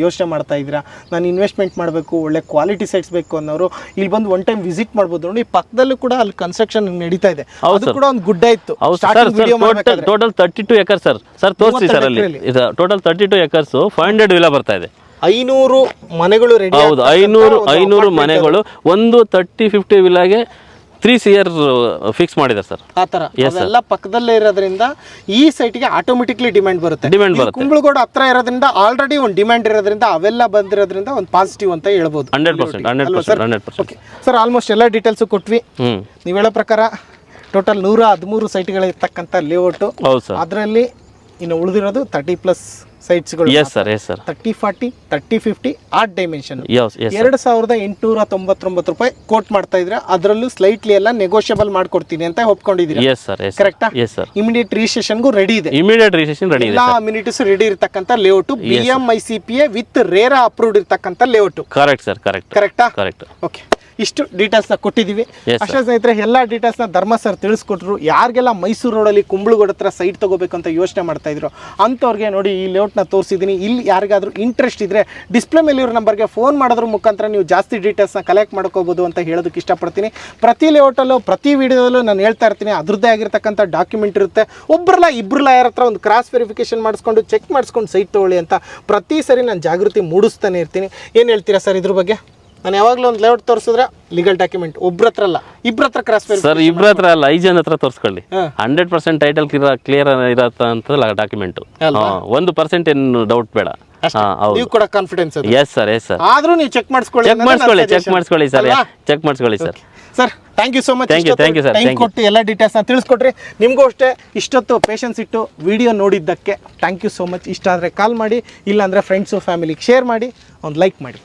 ಯೋಚನೆ ಮಾಡ್ತಾ ಇದ್ದೀರಾ, ನಾನು ಇನ್ವೆಸ್ಟ್ಮೆಂಟ್ ಮಾಡಬೇಕು, ಒಳ್ಳೆ ಕ್ವಾಲಿಟಿ ಸೈಟ್ಸ್ ಬೇಕು ಅನ್ನೋರು ಇಲ್ಲಿ ಬಂದು ಒನ್ ಟೈಮ್ ವಿಸಿಟ್ ಮಾಡ್ಬೋದು. ನೋಡಿ, ಪಕ್ಕದಲ್ಲೂ ಕೂಡ ಅಲ್ಲಿ ಕನ್ಸ್ಟ್ರಕ್ಷನ್ ನಡೀತಾ ಇದೆ, ಅದು ಕೂಡ ಒಂದು ಗುಡ್ಡ ಇತ್ತು. ಟೋಟಲ್ 32 ಎಕರ್ಸ್ ಸರ್ ತೋರಿಸಿ ಸರ್, ಅಲ್ಲಿ ಟೋಟಲ್ 32 ಎಕರ್ಸ್ 500 ವಿಲಾ ಬರ್ತಾ ಇದೆ. 500 ಮನೆಗಳು ರೆಡಿ. ಹೌದು, 500 ಮನೆಗಳು, ಒಂದು 30-50 ವಿಲಾಗೆ 3 CR ಫಿಕ್ಸ್ ಮಾಡಿದ್ದಾರೆ ಸರ್. ಆ ಥರ ಎಲ್ಲ ಪಕ್ಕದಲ್ಲೇ ಇರೋದ್ರಿಂದ ಈ ಸೈಟ್ಗೆ ಆಟೋಮೆಟಿಕ್ಲಿ ಡಿಮ್ಯಾಂಡ್ ಬರುತ್ತೆ. ಕುಂಬಳಗೋಡು ಹತ್ರ ಇರೋದ್ರಿಂದ ಆಲ್ರೆಡಿ ಒಂದು ಡಿಮ್ಯಾಂಡ್ ಇರೋದ್ರಿಂದ ಅವೆಲ್ಲ ಬಂದಿರೋದ್ರಿಂದ ಒಂದು ಪಾಸಿಟಿವ್ ಅಂತ ಹೇಳ್ಬೋದು. 100%. ಸರ್, ಆಲ್ಮೋಸ್ಟ್ ಎಲ್ಲ ಡೀಟೇಲ್ಸು ಕೊಟ್ವಿ. ನೀವು ಹೇಳೋ ಪ್ರಕಾರ ಟೋಟಲ್ 113 ಸೈಟ್ಗಳಿರ್ತಕ್ಕಂಥ ಲೇಔಟು. ಅದರಲ್ಲಿ ಇನ್ನು ಉಳಿದಿರೋದು 30+ ಸೈಟ್ಸ್ಗಳು. 30-40 30-50 ಆರ್ಟ್ ಡೈಮೆನ್ಷನ್ 2899 ರೂಪಾಯಿ ಕೋಟ್ ಮಾಡ್ತಾ ಇದ್ರೆ, ಅದರಲ್ಲೂ ಸ್ಲೈಟ್ಲಿ ಎಲ್ಲ ನೆಗೋಷಿಯಬಲ್ ಮಾಡ್ಕೊಡ್ತೀನಿ ಅಂತ ಒಪ್ಕೊಂಡಿದ್ದೀರಿ. ಕರೆಕ್ಟಾ? ಇಮಿಡಿಯೇಟ್ ರಿಜಿಸ್ಟ್ರೇಷನ್ಗೂ ರೆಡಿ ಇದೆ. ಎಲ್ಲ ಅಮ್ಯುನಿಟೀಸ್ ರೆಡಿ ಇರತಕ್ಕಂಥ layout, BMICPA with RERA approved ಇರತಕ್ಕಂಥ ಲೇಔಟ್. ಕರೆಕ್ಟಾ? ಓಕೆ, ಇಷ್ಟು ಡೀಟೇಲ್ಸ್ನ ಕೊಟ್ಟಿದ್ದೀವಿ. ಅಷ್ಟೇ ಸ್ನೇಹಿತರೆ, ಎಲ್ಲ ಡೀಟೇಲ್ಸ್ನ ಧರ್ಮ ಸರ್ ತಿಳಿಸ್ಕೊಟ್ರು. ಯಾರಿಗೆಲ್ಲ ಮೈಸೂರು ರೋಡಲ್ಲಿ ಕುಂಬಳಗೋಡು ಹತ್ರ ಸೈಟ್ ತೊಗೋಬೇಕು ಅಂತ ಯೋಚನೆ ಮಾಡ್ತಾ ಇದ್ರು ಅಂಥವ್ರಿಗೆ ನೋಡಿ ಈ ಲೇಔಟ್ನ ತೋರಿಸಿದ್ದೀನಿ. ಇಲ್ಲಿ ಯಾರಿಗಾದ್ರೂ ಇಂಟ್ರೆಸ್ಟ್ ಇದ್ದರೆ ಡಿಸ್ಪ್ಲೇ ಮೇಲೆ ಇರೋ ನಂಬರ್ಗೆ ಫೋನ್ ಮಾಡೋದ್ರ ಮುಖಾಂತರ ನೀವು ಜಾಸ್ತಿ ಡೀಟೇಲ್ಸ್ನ ಕಲೆಕ್ಟ್ ಮಾಡ್ಕೋಬೋದು ಅಂತ ಹೇಳೋದಕ್ಕೆ ಇಷ್ಟಪಡ್ತೀನಿ. ಪ್ರತಿ ಲೇಔಟಲ್ಲೂ ಪ್ರತಿ ವಿಡಿಯೋದಲ್ಲೂ ನಾನು ಹೇಳ್ತಾ ಇರ್ತೀನಿ, ಅದ್ರದ್ದೇ ಆಗಿರ್ತಕ್ಕಂಥ ಡಾಕ್ಯುಮೆಂಟ್ ಇರುತ್ತೆ. ಒಬ್ಬರಲ್ಲ ಇಬ್ಬರಲ್ಲ ಯಾರ ಹತ್ರ ಒಂದು ಕ್ರಾಸ್ ವೆರಿಫಿಕೇಷನ್ ಮಾಡಿಸ್ಕೊಂಡು ಚೆಕ್ ಮಾಡಿಸ್ಕೊಂಡು ಸೈಟ್ ತೊಗೊಳ್ಳಿ ಅಂತ ಪ್ರತಿ ಸರಿ ನಾನು ಜಾಗೃತಿ ಮೂಡಿಸ್ತಾನೆ ಇರ್ತೀನಿ. ಏನು ಹೇಳ್ತೀರಾ ಸರ್ ಇದ್ರ ಬಗ್ಗೆ? ನಾನು ಯಾವಾಗಲೂ ಒಂದು ಲೇಔಟ್ ತೋರಿಸಿದ್ರೆ ಲೀಗಲ್ ಡಾಕ್ಯುಮೆಂಟ್ ಒಬ್ರ ಹತ್ರ ಅಲ್ಲ, ಇಬ್ಬರ ಹತ್ರ ಕ್ರಾಸ್ ಸರ್, ಇಬ್ಬರ ಹತ್ರ ಅಲ್ಲ, 5 ಜನ ಹತ್ರ ತೋರಿಸ್ಕೊಳ್ಳಿ. 100% ಟೈಟಲ್ ಕ್ಲಿಯರ್ ಇರತ್ತ ಡಾಕ್ಯುಮೆಂಟ್, 1% ಏನು ಡೌಟ್ ಬೇಡ. ನೀವು ಕೂಡ ಕಾನ್ಫಿಡೆನ್ಸ್. Yes sir. ಆದ್ರೂ ನೀವು ಚೆಕ್ ಮಾಡಿಸ್ಕೊಳ್ಳಿ sir. Sir, thank you so much. Thank you sir. Time ಕೊಟ್ಟು ಎಲ್ಲ ಡೀಟೇಲ್ಸ್ನ ತಿಳಿಸ್ಕೊಟ್ರಿ. ನಿಮಗೂ ಅಷ್ಟೇ ಇಷ್ಟೊತ್ತು ಪೇಷನ್ಸ್ ಇಟ್ಟು ವಿಡಿಯೋ ನೋಡಿದ್ದಕ್ಕೆ ಥ್ಯಾಂಕ್ ಯು ಸೋ ಮಚ್. ಇಷ್ಟ ಆದರೆ ಕಾಲ್ ಮಾಡಿ, ಇಲ್ಲಾಂದರೆ ಫ್ರೆಂಡ್ಸು ಫ್ಯಾಮಿಲಿಗೆ ಶೇರ್ ಮಾಡಿ, ಒಂದು ಲೈಕ್ ಮಾಡಿ.